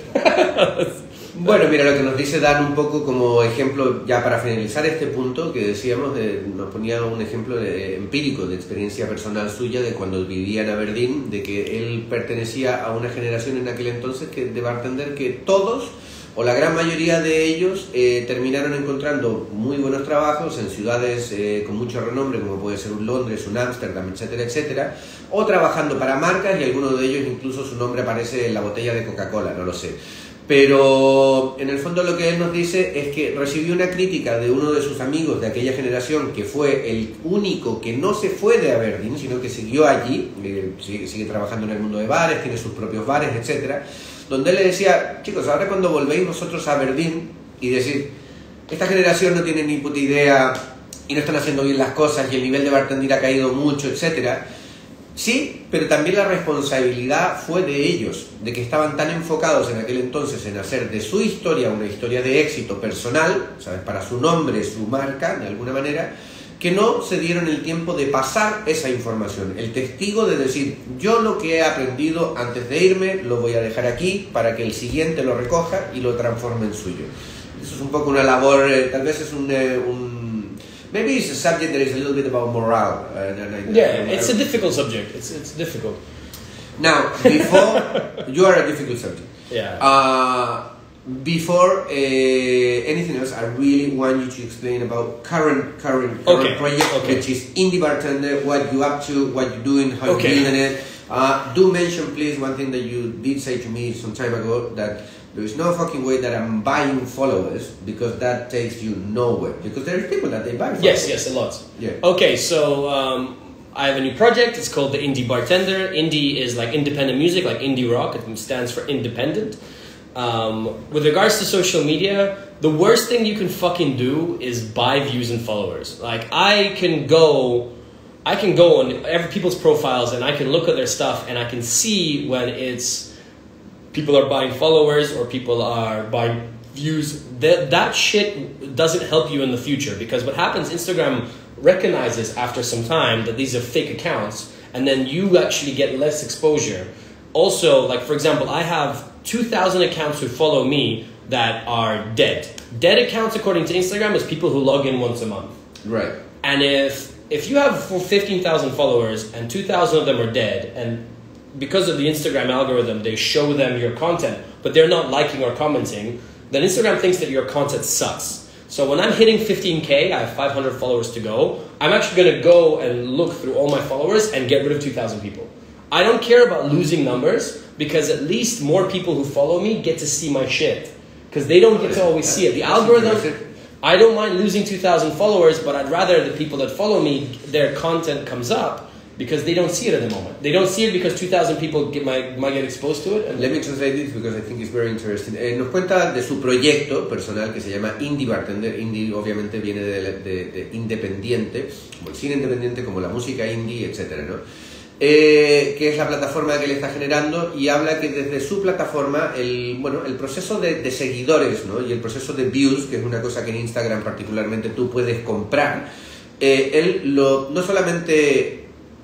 Bueno, mira, lo que nos dice Dan un poco como ejemplo, ya para finalizar este punto que decíamos, nos ponía un ejemplo empírico de experiencia personal suya de cuando vivía en Aberdeen, de que él pertenecía a una generación en aquel entonces de bartender que todos, o la gran mayoría de ellos, terminaron encontrando muy buenos trabajos en ciudades con mucho renombre, como puede ser un Londres, un Ámsterdam, etcétera, etcétera, o trabajando para marcas, y algunos de ellos incluso su nombre aparece en la botella de Coca-Cola, no lo sé. Pero en el fondo lo que él nos dice es que recibió una crítica de uno de sus amigos de aquella generación, que fue el único que no se fue de Aberdeen, sino que siguió allí, sigue trabajando en el mundo de bares, tiene sus propios bares, etcétera, donde él le decía, chicos, ahora cuando volvéis vosotros a Aberdeen y decir, esta generación no tiene ni puta idea y no están haciendo bien las cosas y el nivel de bartender ha caído mucho, etcétera. Sí, pero también la responsabilidad fue de ellos, de que estaban tan enfocados en aquel entonces en hacer de su historia una historia de éxito personal, ¿sabes?, para su nombre, su marca, de alguna manera, que no se dieron el tiempo de pasar esa información, el testigo de decir, yo lo que he aprendido antes de irme lo voy a dejar aquí para que el siguiente lo recoja y lo transforme en suyo. Eso es un poco una labor, tal vez es maybe it's a subject that is a little bit about morale. It's a difficult subject. It's difficult. Now, before, you are a difficult subject. Yeah. before anything else, I really want you to explain about current project, which is Indie Bartender, what you up to, what you're doing, how you're building it. Do mention, please, one thing that you did say to me some time ago, that there is no fucking way that I'm buying followers, because that takes you nowhere. Because there are people that they buy followers. Yes, a lot. Yeah. Okay, so I have a new project. It's called the Indie Bartender. Indie is like independent music, like indie rock. It stands for independent. With regards to social media, the worst thing you can fucking do is buy views and followers. Like, I can go on every people's profiles and I can look at their stuff and I can see when it's people are buying followers or people are buying views. That shit doesn't help you in the future, because what happens, Instagram recognizes after some time that these are fake accounts, and then you actually get less exposure. Also, like, for example, I have 2,000 accounts who follow me that are dead. Dead accounts, according to Instagram, is people who log in once a month. Right. And if you have 15,000 followers and 2,000 of them are dead, and because of the Instagram algorithm, they show them your content, but they're not liking or commenting, then Instagram thinks that your content sucks. So when I'm hitting 15K, I have 500 followers to go, I'm actually going to go and look through all my followers and get rid of 2,000 people. I don't care about losing numbers, because at least more people who follow me get to see my shit. Because they don't get to always see it. The algorithm, I don't mind losing 2,000 followers, but I'd rather the people that follow me, their content comes up, because they don't see it at the moment. They don't see it because 2,000 people might get exposed to it. And let me translate this because I think it's very interesting. Nos cuenta de su proyecto personal que se llama Indie Bartender. Indie obviamente viene de independiente, como el cine independiente, como la música indie, etcétera, ¿no? Que es la plataforma que le está generando, y habla que desde su plataforma el proceso de seguidores, ¿no? Y el proceso de views, que es una cosa que en Instagram particularmente tú puedes comprar, él no solamente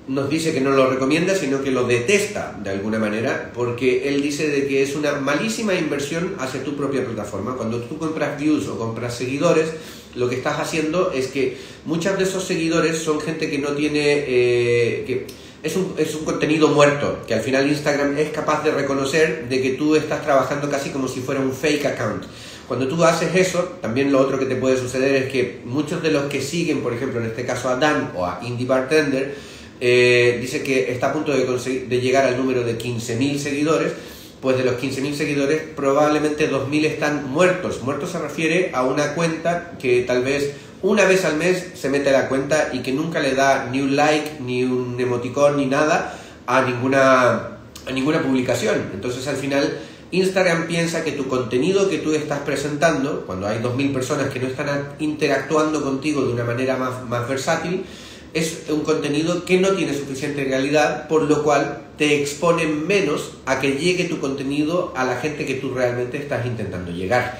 nos dice que no lo recomienda, sino que lo detesta de alguna manera, porque él dice de que es una malísima inversión hacia tu propia plataforma. Cuando tú compras views o compras seguidores, lo que estás haciendo es que muchos de esos seguidores son gente que no tiene... Es un contenido muerto, que al final Instagram es capaz de reconocer de que tú estás trabajando casi como si fuera un fake account. Cuando tú haces eso, también lo otro que te puede suceder es que muchos de los que siguen, por ejemplo, en este caso a Dan o a Indie Bartender, dice que está a punto de llegar al número de 15.000 seguidores. Pues de los 15.000 seguidores, probablemente 2.000 están muertos. Muertos se refiere a una cuenta que tal vez una vez al mes se mete a la cuenta y que nunca le da ni un like, ni un emoticón, ni nada a ninguna publicación. Entonces al final Instagram piensa que tu contenido que tú estás presentando, cuando hay 2.000 personas que no están interactuando contigo de una manera más versátil, es un contenido que no tiene suficiente realidad, por lo cual te exponen menos a que llegue tu contenido a la gente que tú realmente estás intentando llegar.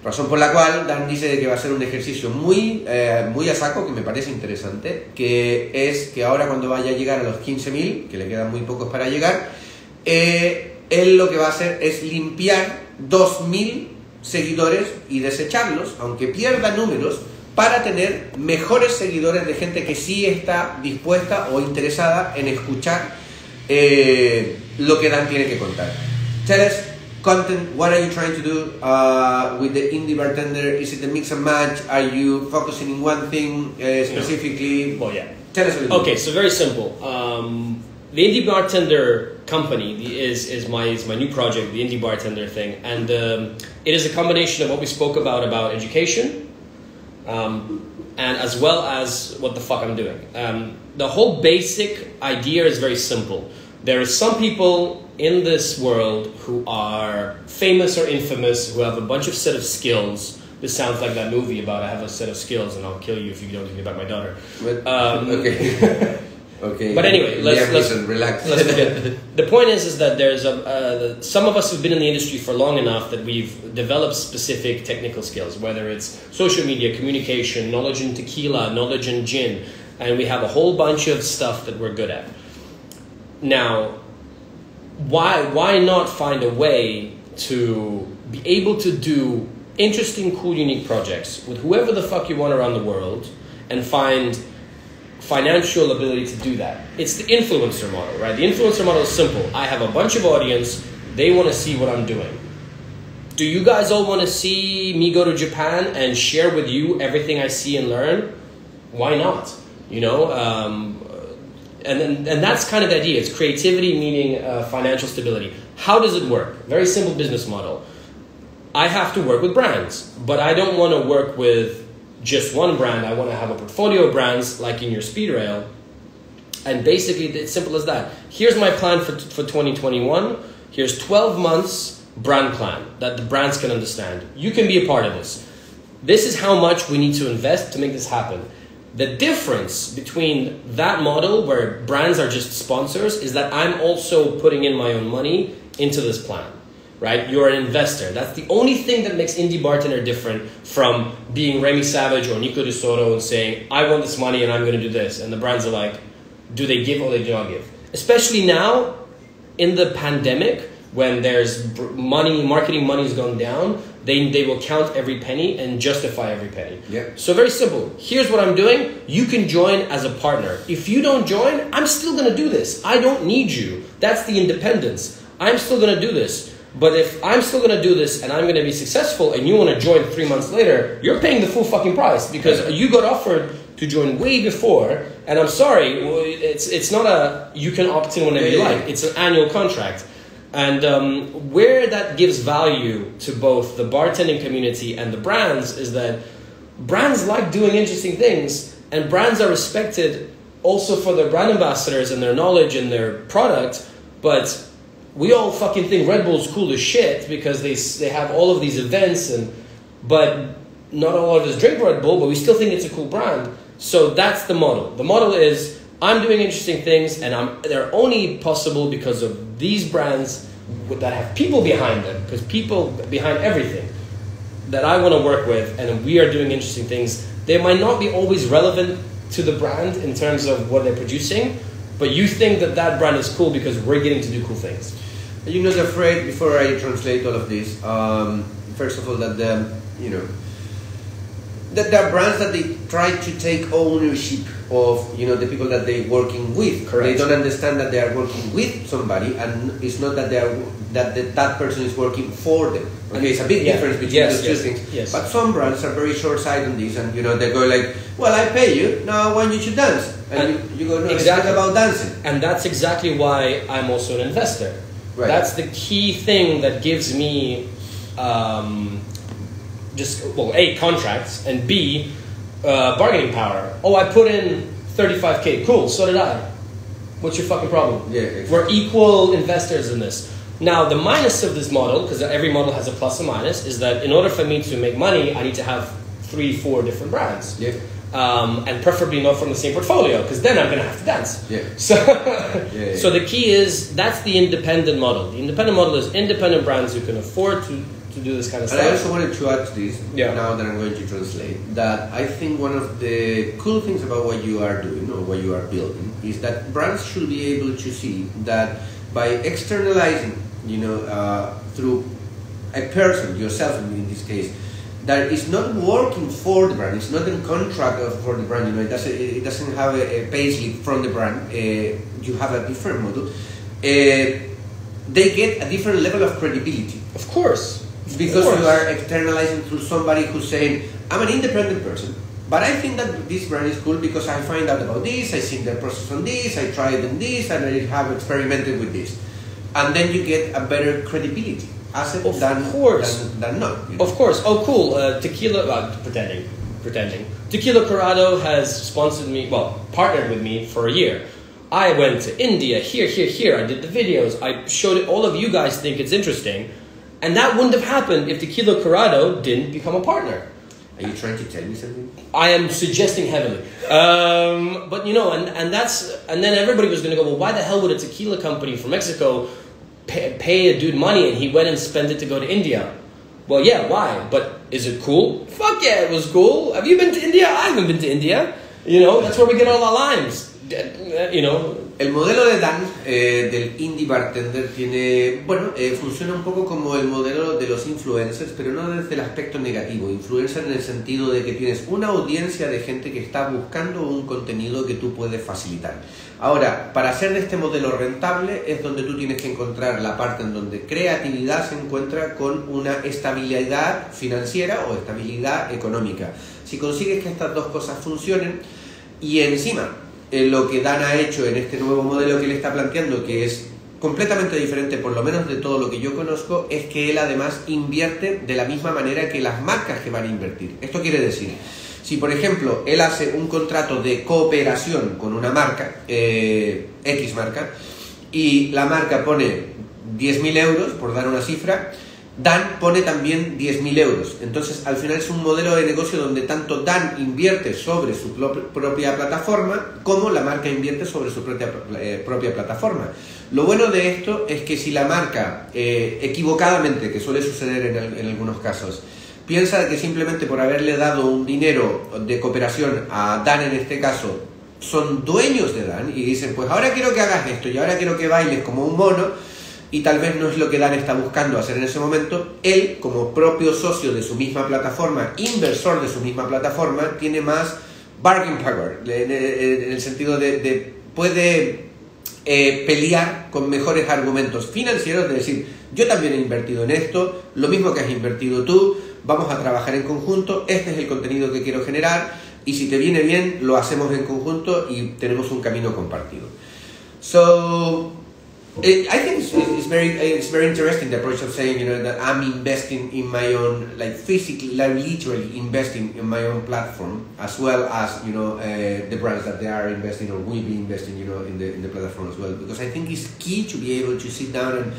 Razón por la cual Dan dice que va a ser un ejercicio muy a saco, que me parece interesante, que es que ahora cuando vaya a llegar a los 15.000, que le quedan muy pocos para llegar, él lo que va a hacer es limpiar 2.000 seguidores y desecharlos, aunque pierda números, para tener mejores seguidores de gente que sí está dispuesta o interesada en escuchar lo que Dan tiene que contar. Tell us, content, what are you trying to do with the Indie Bartender? Is it a mix and match? Are you focusing in one thing specifically? Well, yeah. Tell us a little bit. Okay, so very simple. The Indie Bartender company is my new project, the Indie Bartender thing, and it is a combination of what we spoke about education, and as well as what the fuck I'm doing. The whole basic idea is very simple. There are some people in this world who are famous or infamous, who have a bunch of set of skills. This sounds like that movie about I have a set of skills and I'll kill you if you don't give me back my daughter. Okay. Okay. But anyway, let's relax. Let's begin. The point is that there's some of us who've been in the industry for long enough that we've developed specific technical skills, whether it's social media, communication, knowledge in tequila, knowledge in gin, and we have a whole bunch of stuff that we're good at. Now, why not find a way to be able to do interesting, cool, unique projects with whoever the fuck you want around the world and find financial ability to do that? It's the influencer model, right? The influencer model is simple. I have a bunch of audience. They want to see what I'm doing. Do you guys all want to see me go to Japan and share with you everything I see and learn? Why not? You know, and that's kind of the idea. It's creativity meaning financial stability. How does it work? Very simple business model. I have to work with brands, but I don't want to work with just one brand. I want to have a portfolio of brands like in your speed rail. And basically, it's simple as that. Here's my plan for 2021. Here's 12 months brand plan that the brands can understand. You can be a part of this. This is how much we need to invest to make this happen. The difference between that model where brands are just sponsors is that I'm also putting in my own money into this plan, right? You're an investor. That's the only thing that makes Indie Bartender different from being Remy Savage or Nico De Soto and saying, I want this money and I'm going to do this. And the brands are like, do they give or they do not give? Especially now in the pandemic when there's money, marketing money's gone down, they will count every penny and justify every penny. Yep. So very simple. Here's what I'm doing. You can join as a partner. If you don't join, I'm still going to do this. I don't need you. That's the independence. I'm still going to do this. But if I'm still going to do this and I'm going to be successful and you want to join 3 months later, you're paying the full fucking price because you got offered to join way before. And I'm sorry, it's not a you can opt in whenever you like. It's an annual contract. And where that gives value to both the bartending community and the brands is that brands like doing interesting things and brands are respected also for their brand ambassadors and their knowledge and their product. But we all fucking think Red Bull's cool as shit because they have all of these events but not all of us drink Red Bull, but we still think it's a cool brand. So that's the model. The model is I'm doing interesting things and they're only possible because of these brands that have people behind them, because people behind everything that I want to work with and we are doing interesting things. They might not be always relevant to the brand in terms of what they're producing, but you think that brand is cool because we're getting to do cool things. You're not afraid, before I translate all of this, first of all, that that there are brands that they try to take ownership of, the people that they're working with. Correct. They don't understand that they are working with somebody, and it's not that that person is working for them. Okay, it's a big difference between those two things. Yes. But some brands are very short-sighted on this, and they go like, "Well, I pay you, now I want you to dance," and you go, "No, exactly. It's not about dancing." And that's exactly why I'm also an investor. Right. That's the key thing that gives me A, contracts, and B, bargaining power. Oh, I put in 35K. Cool, so did I. What's your fucking problem? Yeah, exactly. We're equal investors in this. Now, the minus of this model, because every model has a plus and minus, is that in order for me to make money, I need to have 3-4 different brands. Yeah. And preferably not from the same portfolio, because then I'm going to have to dance. Yeah. So the key is, that's the independent model. The independent model is independent brands who can afford to do this kind of stuff. And I also wanted to add to this, now that I'm going to translate, that I think one of the cool things about what you are doing or what you are building is that brands should be able to see that by externalizing, through a person, yourself in this case, that is not working for the brand, it's not in contract for the brand, it doesn't have a payslip from the brand, you have a different model, they get a different level of credibility. Of course. Because you are externalizing through somebody who's saying, I'm an independent person, but I think that this brand is cool because I find out about this, I see the process on this, I tried in this, and I have experimented with this. And then you get a better credibility asset than not. Of course. Oh, cool. Tequila, pretending. Tequila Corrado has sponsored me, partnered with me for a year. I went to India, here. I did the videos. I showed it. All of you guys think it's interesting. And that wouldn't have happened if Tequila Corrado didn't become a partner. Are you trying to tell me something? I am suggesting heavily. But and then everybody was going to go, well, why the hell would a tequila company from Mexico pay a dude money and he went and spent it to go to India? Well, yeah, why? But is it cool? Fuck yeah, it was cool. Have you been to India? I haven't been to India. That's where we get all our limes. el modelo de Dan, del indie bartender, tiene, bueno, funciona un poco como el modelo de los influencers, pero no desde el aspecto negativo. Influencer en el sentido de que tienes una audiencia de gente que está buscando un contenido que tú puedes facilitar. Ahora, para hacer de este modelo rentable es donde tú tienes que encontrar la parte en donde creatividad se encuentra con una estabilidad financiera o estabilidad económica. Si consigues que estas dos cosas funcionen y encima lo que Dan ha hecho en este nuevo modelo que él está planteando, que es completamente diferente, por lo menos de todo lo que yo conozco, es que él además invierte de la misma manera que las marcas que van a invertir. Esto quiere decir, si por ejemplo él hace un contrato de cooperación con una marca, X marca, y la marca pone 10.000 euros, por dar una cifra, Dan pone también 10.000 euros. Entonces, al final es un modelo de negocio donde tanto Dan invierte sobre su propia plataforma como la marca invierte sobre su propia plataforma. Lo bueno de esto es que si la marca, equivocadamente, que suele suceder en algunos casos, piensa que simplemente por haberle dado un dinero de cooperación a Dan en este caso, son dueños de Dan y dicen, pues ahora quiero que hagas esto y ahora quiero que bailes como un mono, y tal vez no es lo que Dan está buscando hacer en ese momento, él, como propio socio de su misma plataforma, inversor de su misma plataforma, tiene más bargain power, en el sentido de puede pelear con mejores argumentos financieros, de decir, yo también he invertido en esto, lo mismo que has invertido tú, vamos a trabajar en conjunto, este es el contenido que quiero generar, y si te viene bien, lo hacemos en conjunto y tenemos un camino compartido. So, I think it's very interesting, the approach of saying, that I'm investing in my own, like physically, like literally investing in my own platform, as well as the brands that they are investing or will be investing, in the platform as well. Because I think it's key to be able to sit down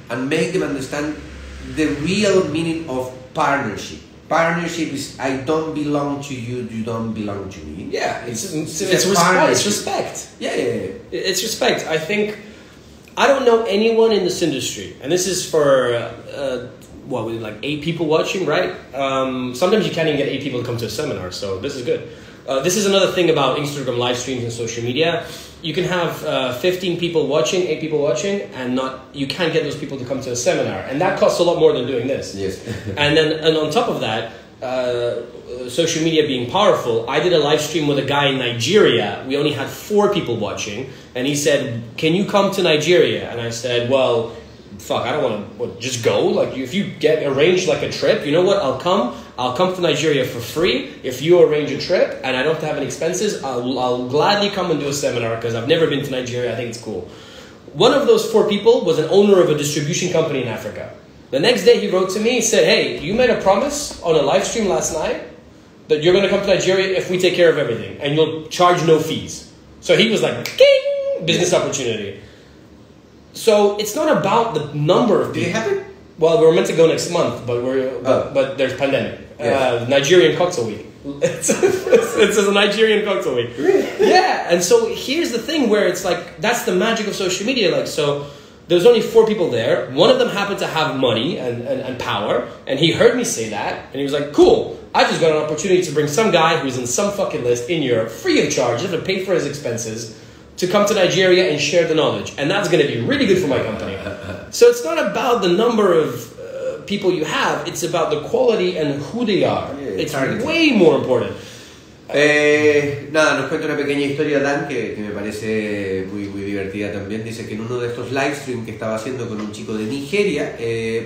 and make them understand the real meaning of partnership. Partnership is I don't belong to you, you don't belong to me. Yeah, it's respect. Yeah. It's respect. I think. I don't know anyone in this industry, and this is for, like 8 people watching, right? Sometimes you can't even get 8 people to come to a seminar, so this is good. This is another thing about Instagram live streams and social media. You can have 15 people watching, 8 people watching, and you can't get those people to come to a seminar, and that costs a lot more than doing this. Yes. and on top of that, social media being powerful, I did a live stream with a guy in Nigeria. We only had 4 people watching, and he said, can you come to Nigeria? And I said, well, fuck, I don't want to just go. Like, if you arrange like a trip, you know what, I'll come to Nigeria for free. If you arrange a trip and I don't have any expenses, I'll gladly come and do a seminar, because I've never been to Nigeria. I think it's cool. One of those 4 people was an owner of a distribution company in Africa. The next day he wrote to me, he said, hey, you made a promise on a live stream last night that you're going to come to Nigeria if we take care of everything, and you'll charge no fees. So he was like, king, business opportunity. So it's not about the number of people. Did it happen? Well, we're meant to go next month, but there's pandemic. Yes. Nigerian Cocktail Week. It's a Nigerian Cocktail Week. Really? Yeah, and so here's the thing where it's like, that's the magic of social media. Like, so there's only 4 people there. One of them happened to have money and power, and he heard me say that, and he was like, cool, I just got an opportunity to bring some guy who's in some fucking list in Europe, free of charge, doesn't have to pay for his expenses, to come to Nigeria and share the knowledge. And that's going to be really good for my company. So it's not about the number of people you have, it's about the quality and who they are. Yeah, it's way more important. Nada, nos cuenta una pequeña historia Dan que me parece muy divertida también. Dice que en uno de estos live stream que estaba haciendo con un chico de Nigeria,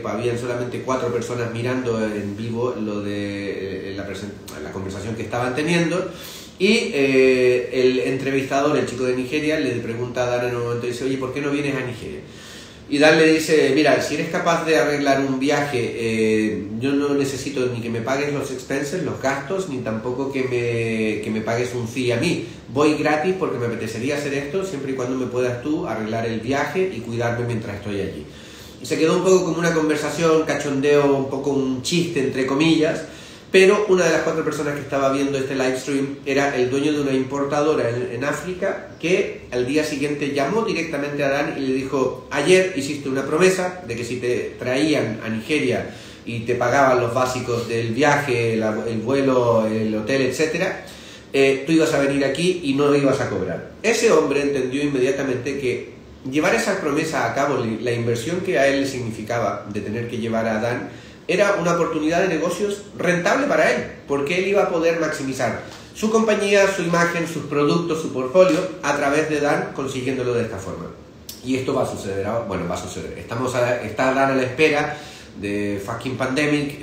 habían solamente 4 personas mirando en vivo lo de la conversación que estaban teniendo, y el entrevistador, el chico de Nigeria, le pregunta a Dan en un momento, dice, oye, ¿por qué no vienes a Nigeria? Y Dan le dice, mira, si eres capaz de arreglar un viaje, yo no necesito ni que me pagues los expenses, los gastos, ni tampoco que me pagues un fee a mí. Voy gratis porque me apetecería hacer esto siempre y cuando me puedas tú arreglar el viaje y cuidarme mientras estoy allí. Y se quedó un poco como una conversación, cachondeo, un poco un chiste, entre comillas, pero una de las 4 personas que estaba viendo este live stream era el dueño de una importadora en África, que al día siguiente llamó directamente a Dan y le dijo, ayer hiciste una promesa de que si te traían a Nigeria y te pagaban los básicos del viaje, el vuelo, el hotel, etcétera, tú ibas a venir aquí y no ibas a cobrar. Ese hombre entendió inmediatamente que llevar esa promesa a cabo, la inversión que a él le significaba de tener que llevar a Dan, era una oportunidad de negocios rentable para él, porque él iba a poder maximizar su compañía, su imagen, sus productos, su portfolio, a través de Dan, consiguiéndolo de esta forma. Y esto va a suceder, bueno, va a suceder. Está Dan a la espera de fucking pandemic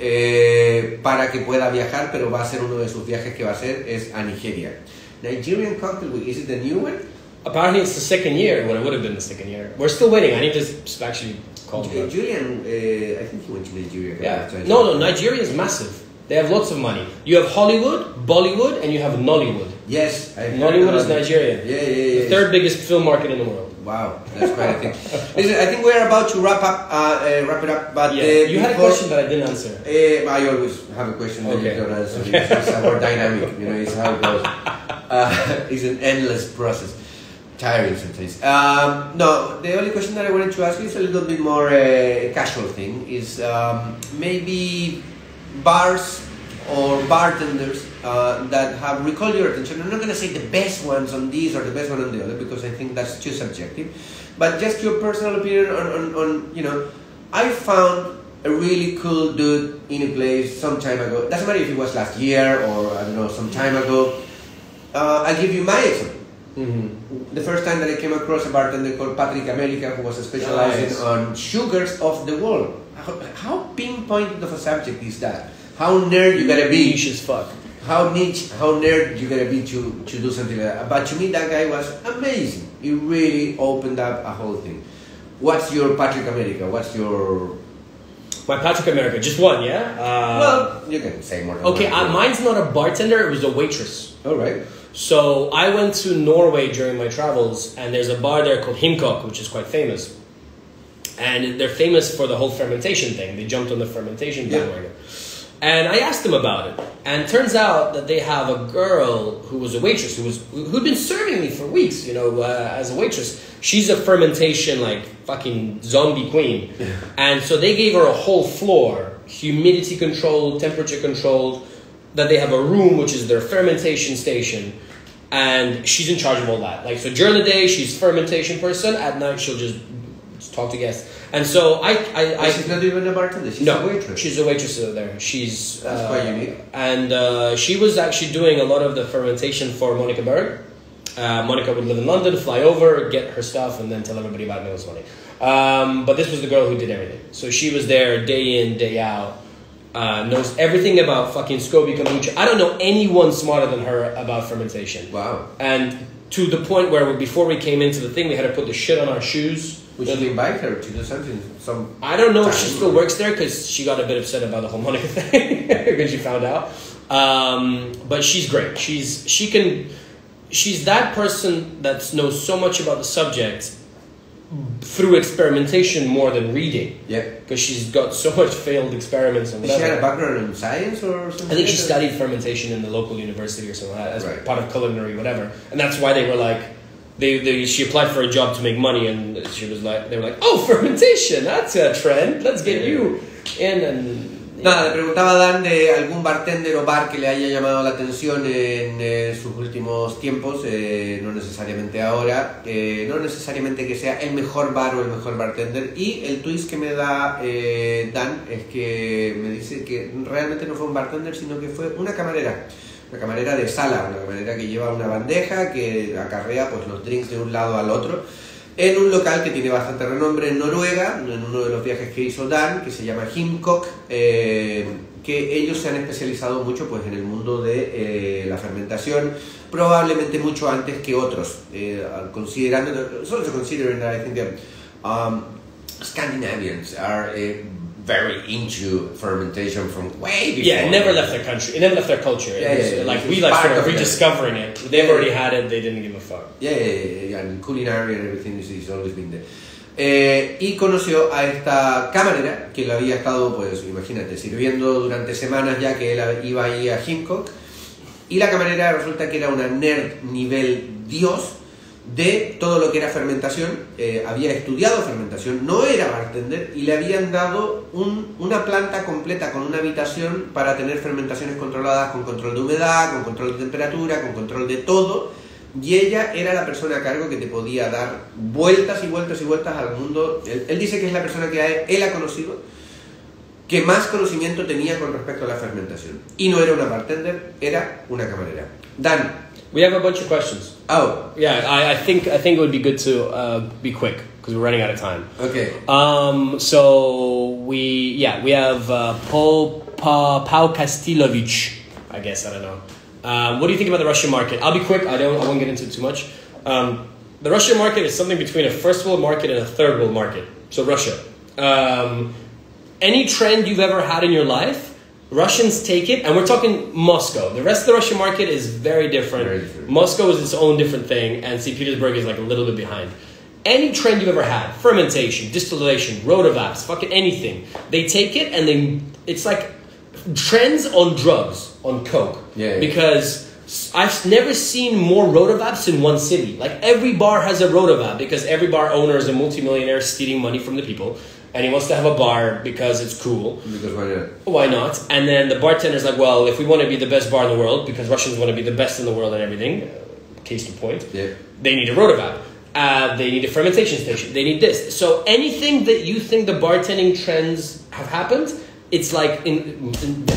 para que pueda viajar, pero va a ser uno de sus viajes que va a hacer es a Nigeria. Nigerian Cocktail Week, is it the new one? Apparently it's the second year, well it would have been the second year. We're still waiting, I need to actually call him. Julian, I think he went to Nigeria. Yeah. No, Nigeria is massive. They have lots of money. You have Hollywood, Bollywood, and you have Nollywood. Yes. Nollywood is Nigeria. Yeah. The third biggest film market in the world. Wow, that's quite a thing. Listen, I think we're about to wrap it up, but you had a question that I didn't answer. I always have a question that you don't answer. It's our dynamic, it's how it goes. It's an endless process. Tiring sometimes. No, the only question that I wanted to ask you is a little bit more casual thing. Is maybe bars or bartenders that have recalled your attention. I'm not going to say the best ones on this or the best one on the other, because I think that's too subjective. But just your personal opinion on I found a really cool dude in a place some time ago. Doesn't matter if it was last year or I don't know, some time ago. I'll give you my example. Mm-hmm. The first time that I came across a bartender called Patrick America, who was specializing on sugars of the world. How pinpointed of a subject is that? How nerd you gotta be? Niche as fuck. How nerd you gotta be to do something like that? But to me, that guy was amazing. He really opened up a whole thing. What's your Patrick America? What's your... My Patrick America, just one, yeah? Well, you can say more. Okay, mine's not a bartender, it was a waitress. All right. So I went to Norway during my travels, and there's a bar there called Himkok, which is quite famous. And they're famous for the whole fermentation thing. They jumped on the fermentation bandwagon. And I asked them about it. And turns out that they have a girl who was a waitress, who'd been serving me for weeks, as a waitress. She's a fermentation, fucking zombie queen. And so they gave her a whole floor, humidity controlled, temperature controlled, that they have a room, which is their fermentation station. And she's in charge of all that. So during the day, she's fermentation person. At night, she'll just talk to guests. And so she's not even a bartender. She's a waitress. She's a waitress there. That's quite unique. And she was actually doing a lot of the fermentation for Monica Berg. Monica would live in London, fly over, get her stuff, and then tell everybody about it. It was funny. But this was the girl who did everything. So she was there day in, day out. Knows everything about fucking SCOBY kombucha. I don't know anyone smarter than her about fermentation. Wow. And to the point where before we came into the thing, we had to put the shit on our shoes. We should invite her to do something. I don't know if she still works there, because she got a bit upset about the whole Monica thing when she found out. But she's great. She's that person that knows so much about the subject through experimentation more than reading. Yeah. Because she's got so much failed experiments and whatever. Did she have a background in science or something? I think she studied fermentation in the local university or something like that, as part of culinary, whatever. And that's why they were like, she applied for a job to make money, and they were like, oh, fermentation, that's a trend, let's get you in. And nada, le preguntaba a Dan de algún bartender o bar que le haya llamado la atención en sus últimos tiempos, no necesariamente ahora, no necesariamente que sea el mejor bar o el mejor bartender. Y el twist que me da Dan es que me dice que realmente no fue un bartender, sino que fue una camarera de sala, una camarera que lleva una bandeja, que acarrea los drinks de un lado al otro, en un local que tiene bastante renombre en Noruega, en uno de los viajes que hizo Dan, que se llama Himkok, que ellos se han especializado mucho en el mundo de la fermentación, probablemente mucho antes que otros, considerando, also considering that I think that Scandinavians are very into fermentation from way before. Yeah, it never left their country. It never left their culture. We sort of rediscovering it. They've already had it. They didn't give a fuck. Yeah. And culinary and everything is always been there. Y conoció a esta camarera que lo había estado, imagínate, sirviendo durante semanas ya que él iba ahí a Himkok. Y la camarera resulta que era una nerd nivel Dios, de todo lo que era fermentación, había estudiado fermentación, no era bartender y le habían dado una planta completa con una habitación para tener fermentaciones controladas con control de humedad, con control de temperatura, con control de todo, y ella era la persona a cargo que te podía dar vueltas y vueltas y vueltas al mundo. Él dice que es la persona que él ha conocido que más conocimiento tenía con respecto a la fermentación, y no era una bartender, era una camarera. Dan, we have a bunch of questions. Oh. Yeah, I think it would be good to be quick because we're running out of time. Okay. So we have Pau Kastilovic, I guess, I don't know. What do you think about the Russian market? I'll be quick. I won't get into it too much. The Russian market is something between a first world market and a third world market. So Russia. Any trend you've ever had in your life, Russians take it, and we're talking Moscow. The rest of the Russian market is very different. Very different. Moscow is its own different thing, and St. Petersburg is like a little bit behind. Any trend you've ever had, fermentation, distillation, rotovapes, fucking anything, they take it and it's like trends on drugs, on coke. Yeah. Because I've never seen more rotovapes in one city. Like every bar has a rotovap because every bar owner is a multimillionaire stealing money from the people. And he wants to have a bar because it's cool. Because why not? Why not? And then the bartender's like, well, if we want to be the best bar in the world, because Russians want to be the best in the world and everything, case in point, Yeah. they need a rotovap. They need a fermentation station. They need this. So anything that you think the bartending trends have happened, it's like in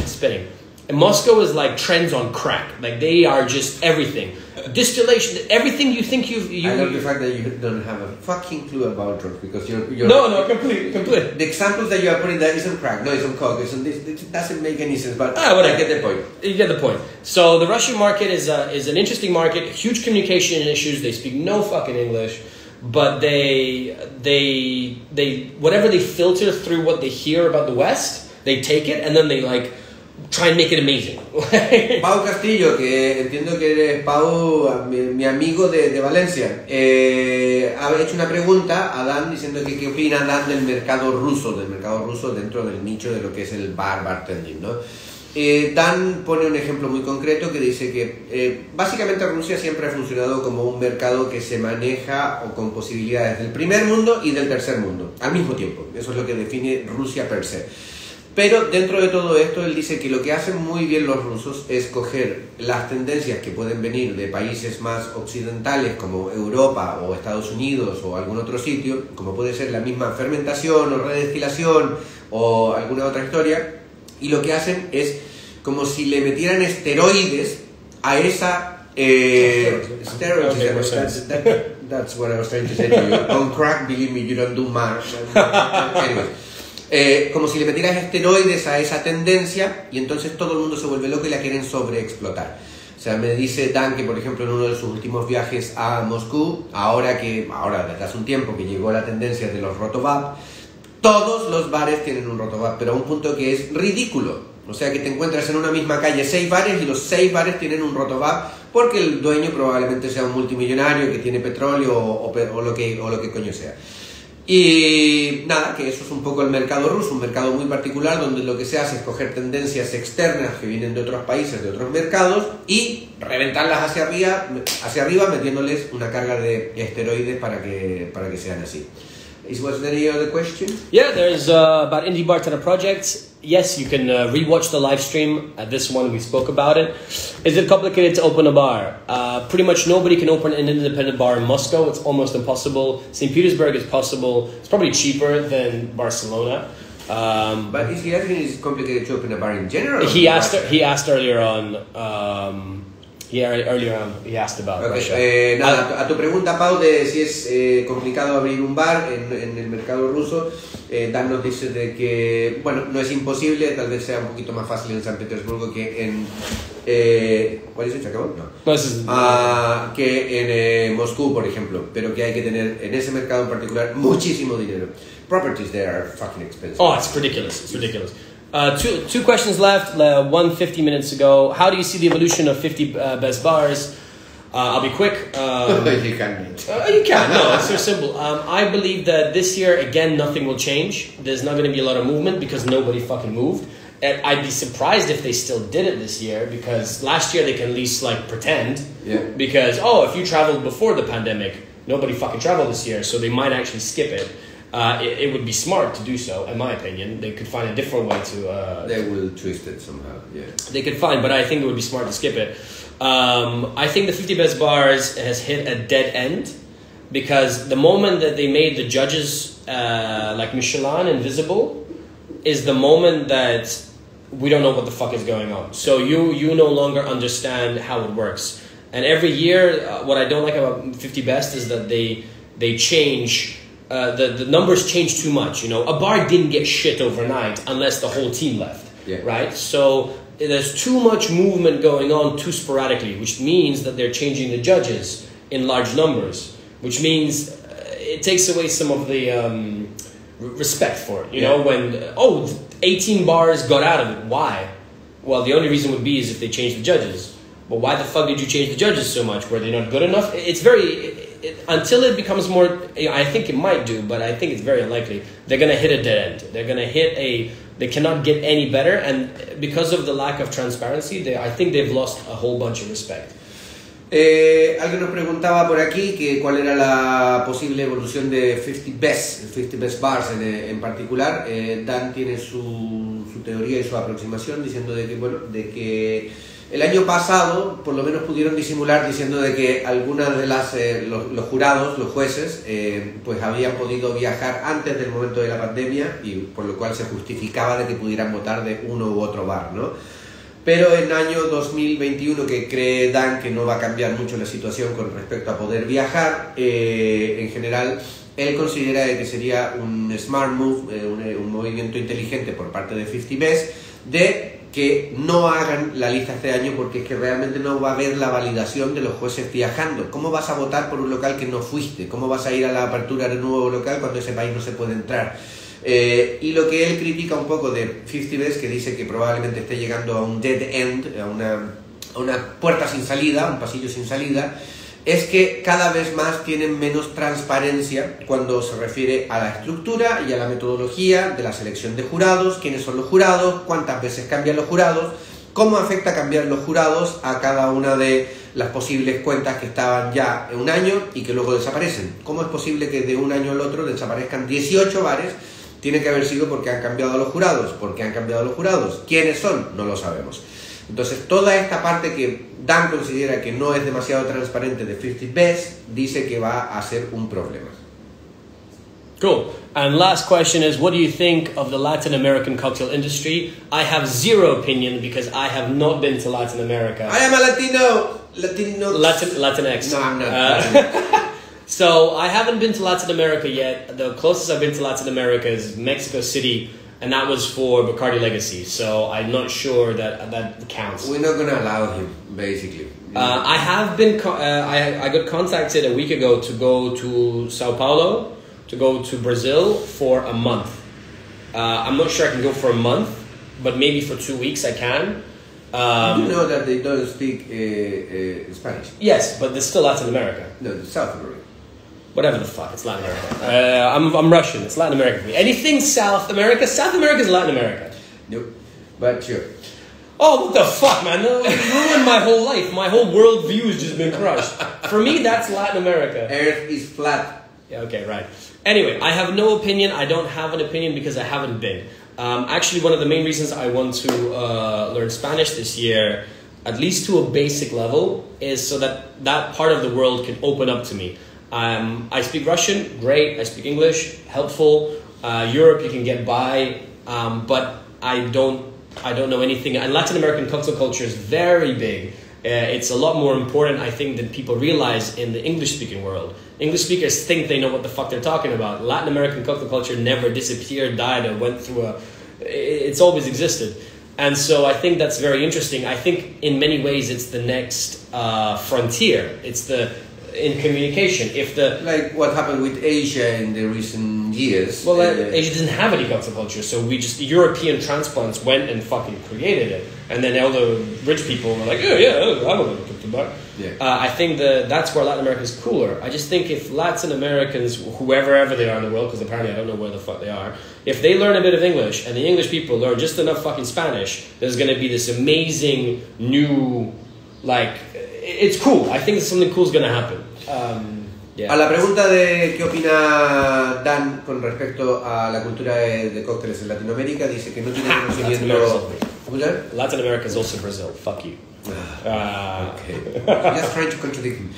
spitting. And Moscow is like trends on crack. Like they are just everything. Distillation, everything you think you I love the fact that you don't have a fucking clue about drugs because you're No, completely. The examples that you are putting there isn't crack, no, it's on coke, it's on this. It doesn't make any sense, but whatever. I get the point. You get the point. So the Russian market is an interesting market. Huge communication issues. They speak no fucking English, but they whatever they filter through what they hear about the West, they take it and then they like try and make it amazing. Pau Castillo, que entiendo que eres Pau, mi amigo de Valencia, ha hecho una pregunta a Dan diciendo que qué opina Dan del mercado ruso dentro del nicho de lo que es el bartending, ¿no? Dan pone un ejemplo muy concreto que dice que básicamente Rusia siempre ha funcionado como un mercado que se maneja o con posibilidades del primer mundo y del tercer mundo al mismo tiempo. Eso es lo que define Rusia per se. Pero dentro de todo esto, él dice que lo que hacen muy bien los rusos es coger las tendencias que pueden venir de países más occidentales como Europa o Estados Unidos o algún otro sitio, como puede ser la misma fermentación o redestilación o alguna otra historia, y lo que hacen es como si le metieran esteroides a esa... steroids, that's what I was trying to say to you. On crack, believe me, you don't do much. Anyways. Como si le metieras esteroides a esa tendencia y entonces todo el mundo se vuelve loco y la quieren sobreexplotar. O sea, me dice Dan que, por ejemplo, en uno de sus últimos viajes a Moscú, ahora desde hace un tiempo que llegó la tendencia de los rotovap, todos los bares tienen un rotovap, pero a un punto que es ridículo. O sea, que te encuentras en una misma calle 6 bares y los 6 bares tienen un rotovap porque el dueño probablemente sea un multimillonario que tiene petróleo o lo que coño sea. Y nada, que eso es un poco el mercado ruso, un mercado muy particular donde lo que se hace es coger tendencias externas que vienen de otros países, de otros mercados y reventarlas hacia arriba metiéndoles una carga de esteroides para que sean así. Was there any other question? Yeah, there's about indie bartender projects. Yes, you can rewatch the live stream. This one we spoke about it. Is it complicated to open a bar? Pretty much nobody can open an independent bar in Moscow. It's almost impossible. St. Petersburg is possible. It's probably cheaper than Barcelona. But is he asking, is it complicated to open a bar in general? He asked earlier on. Earlier on, he asked about Russia. Nada, a tu pregunta, Pau, de si es complicado abrir un bar en el mercado ruso, Dan nos dice de que, bueno, no es imposible, tal vez sea un poquito más fácil en San Petersburgo que en... ¿Cuál es el Chacabón? No. Que en Moscú, por ejemplo, pero que hay que tener en ese mercado en particular muchísimo dinero. Properties there are fucking expensive. Oh, it's ridiculous. It's ridiculous. Two questions left, one 50 minutes ago. How do you see the evolution of 50 best bars? I'll be quick. You can. You can, no, it's so simple. I believe that this year, again, nothing will change. There's not going to be a lot of movement because nobody fucking moved. I'd be surprised if they still did it this year, because last year they can at least like pretend. Yeah. Because if you traveled before the pandemic, nobody fucking traveled this year, so they might actually skip it. It would be smart to do so, in my opinion. They could find a different way to... they will twist it somehow, yeah. They could find, but I think it would be smart to skip it. I think the 50 Best Bars has hit a dead end, because the moment that they made the judges like Michelin invisible is the moment that we don't know what the fuck is going on. So you no longer understand how it works. And every year, what I don't like about 50 Best is that they change... the numbers change too much. You know, a bar didn't get shit overnight unless the whole team left, right? So there's too much movement going on too sporadically, which means that they're changing the judges in large numbers, which means it takes away some of the respect for it. You know, when 18 bars got out of it. Why? Well, the only reason would be is if they changed the judges. But why the fuck did you change the judges so much? Were they not good enough? It's very... until it becomes more, I think it might do, but I think it's very unlikely. They're going to hit a dead end. They're going to hit they cannot get any better, and because of the lack of transparency, I think they've lost a whole bunch of respect. Alguien nos preguntaba por aquí que cuál era la posible evolución de 50 Best Bars en particular. Dan tiene su teoría y su aproximación diciendo de que el año pasado, por lo menos pudieron disimular diciendo de que algunas de los jurados, los jueces, pues habían podido viajar antes del momento de la pandemia, y por lo cual se justificaba de que pudieran votar de uno u otro bar, ¿no? Pero en año 2021, que cree Dan que no va a cambiar mucho la situación con respecto a poder viajar, en general, él considera que sería un smart move, un movimiento inteligente por parte de 50 Best, de que no hagan la lista este año, porque es que realmente no va a haber la validación de los jueces viajando. ¿Cómo vas a votar por un local que no fuiste? ¿Cómo vas a ir a la apertura de un nuevo local cuando ese país no se puede entrar? Y lo que él critica un poco de 50 Best, que dice que probablemente esté llegando a un dead end, a una puerta sin salida, un pasillo sin salida, es que cada vez más tienen menos transparencia cuando se refiere a la estructura y a la metodología de la selección de jurados, quiénes son los jurados, cuántas veces cambian los jurados, cómo afecta cambiar los jurados a cada una de las posibles cuentas que estaban ya un año y que luego desaparecen. ¿Cómo es posible que de un año al otro desaparezcan 18 bares? Tiene que haber sido porque han cambiado los jurados. ¿Por qué han cambiado los jurados? ¿Quiénes son? No lo sabemos. Entonces, toda esta parte que Dan considera que no es demasiado transparente de 50 Best, dice que va a ser un problema. Cool. And last question is, what do you think of the Latin American cocktail industry? I have zero opinion because I have not been to Latin America. I am a Latino. Latinx. No, I'm not. So I haven't been to Latin America yet. The closest I've been to Latin America is Mexico City, and that was for Bacardi Legacy, so I'm not sure that counts. We're not going to allow him, basically. I have been... I got contacted a week ago to go to Sao Paulo, to go to Brazil for a month. I'm not sure I can go for a month, but maybe for 2 weeks I can. You know that they don't speak Spanish? Yes, but it's still Latin America. No, South America. Whatever the fuck, it's Latin America. I'm Russian, it's Latin America for me. Anything South America is Latin America. Nope, but sure. Oh, what the fuck, man? No, you ruined my whole life. My whole worldview has just been crushed. For me, that's Latin America. Earth is flat. Yeah, okay, right. Anyway, I have no opinion. I don't have an opinion because I haven't been. Actually, one of the main reasons I want to learn Spanish this year, at least to a basic level, is so that part of the world can open up to me. I speak Russian, great. I speak English, helpful. Europe, you can get by, but I don't know anything. And Latin American cocktail culture is very big. It's a lot more important, I think, than people realize in the English-speaking world. English speakers think they know what the fuck they're talking about. Latin American cocktail culture never disappeared, died, or went through it's always existed. And so I think that's very interesting. I think in many ways it's the next frontier. It's in communication. If the like what happened with Asia in the recent years. well, Asia doesn't have any culture, so we just European transplants went and fucking created it, and then all the rich people were like, yeah, I don't know what to talk about. Yeah. I think that's where Latin America is cooler. I just think if Latin Americans, whoever they are in the world, because apparently I don't know where the fuck they are, if they learn a bit of English and the English people learn just enough fucking Spanish, there's going to be this amazing new, like, it's cool. I think something cool is going to happen. Yeah. A la pregunta de qué opina Dan con respecto a la cultura de cócteles en Latinoamérica, dice que no tiene conocimiento. Latin America is also Brazil. Fuck you. Okay. Just trying to contradict him.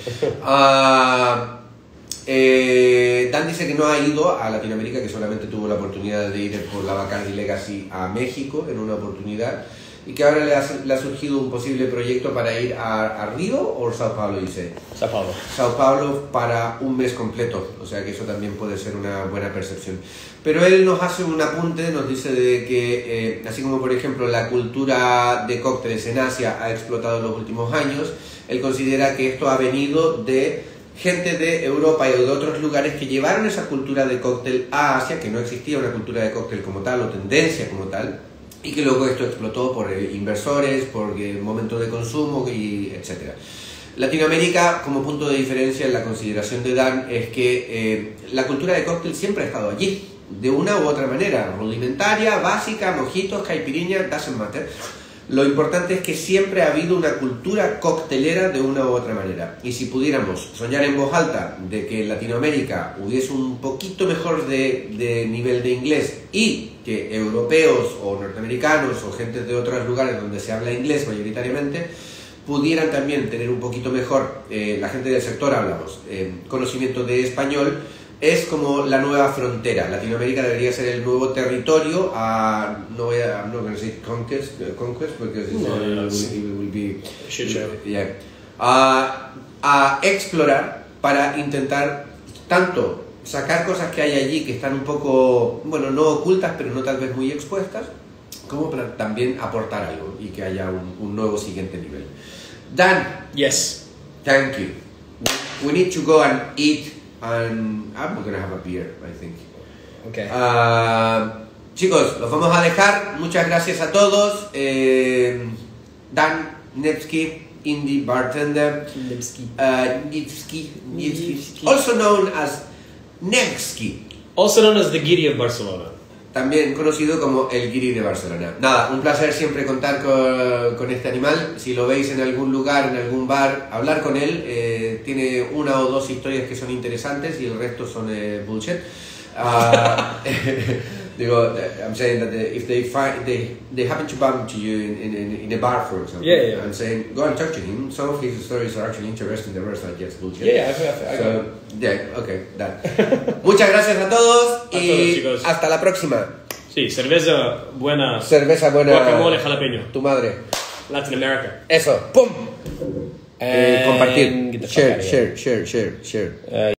Dan dice que no ha ido a Latinoamérica, que solamente tuvo la oportunidad de ir por la Bacardi Legacy a México en una oportunidad, y que ahora le ha surgido un posible proyecto para ir a Río o Sao Paulo, dice. Sao Paulo. Sao Paulo para un mes completo, o sea que eso también puede ser una buena percepción. Pero él nos hace un apunte, nos dice de que, así como por ejemplo la cultura de cócteles en Asia ha explotado en los últimos años, él considera que esto ha venido de gente de Europa y de otros lugares que llevaron esa cultura de cóctel a Asia, que no existía una cultura de cóctel como tal o tendencia como tal, y que luego esto explotó por inversores, por momentos de consumo y etc. Latinoamérica, como punto de diferencia en la consideración de Dan, es que la cultura de cóctel siempre ha estado allí, de una u otra manera, rudimentaria, básica, mojitos, caipirinha, doesn't matter. Lo importante es que siempre ha habido una cultura coctelera de una u otra manera. Y si pudiéramos soñar en voz alta de que en Latinoamérica hubiese un poquito mejor de nivel de inglés y que europeos o norteamericanos o gente de otros lugares donde se habla inglés mayoritariamente pudieran también tener un poquito mejor, la gente del sector hablamos, conocimiento de español, es como la nueva frontera. Latinoamérica debería ser el nuevo territorio no voy a decir conquest porque it will be shit show. Yeah. A explorar para intentar tanto sacar cosas que hay allí que están un poco, bueno, no ocultas pero no tal vez muy expuestas, como para también aportar algo y que haya un nuevo siguiente nivel. Dan, Yes. thank you. We need to go and eat. And I'm gonna have a beer, I think. Okay. Chicos, los vamos a dejar. Muchas gracias a todos. Dan Nevsky, indie bartender. Nevsky. Also known as Nevsky. Also known as the Guiri of Barcelona. También conocido como el Guiri de Barcelona. Nada, un placer siempre contar con este animal. Si lo veis en algún lugar, en algún bar, hablar con él. Tiene una o dos historias que son interesantes y el resto son bullshit. Digo, I'm saying that if they happen to bump to you in a bar, for example, yeah. I'm saying go and talk to him. Some of his stories are actually interesting. The rest are just bullshit. Yeah, I got it. Yeah, okay, done. Muchas gracias a todos y chicos. hasta la próxima. Sí, cerveza buena. Cerveza buena. Guacamole jalapeño. Tu madre. Latin America. Eso. ¡Pum! Compartir. Get the fuck out of here. Share.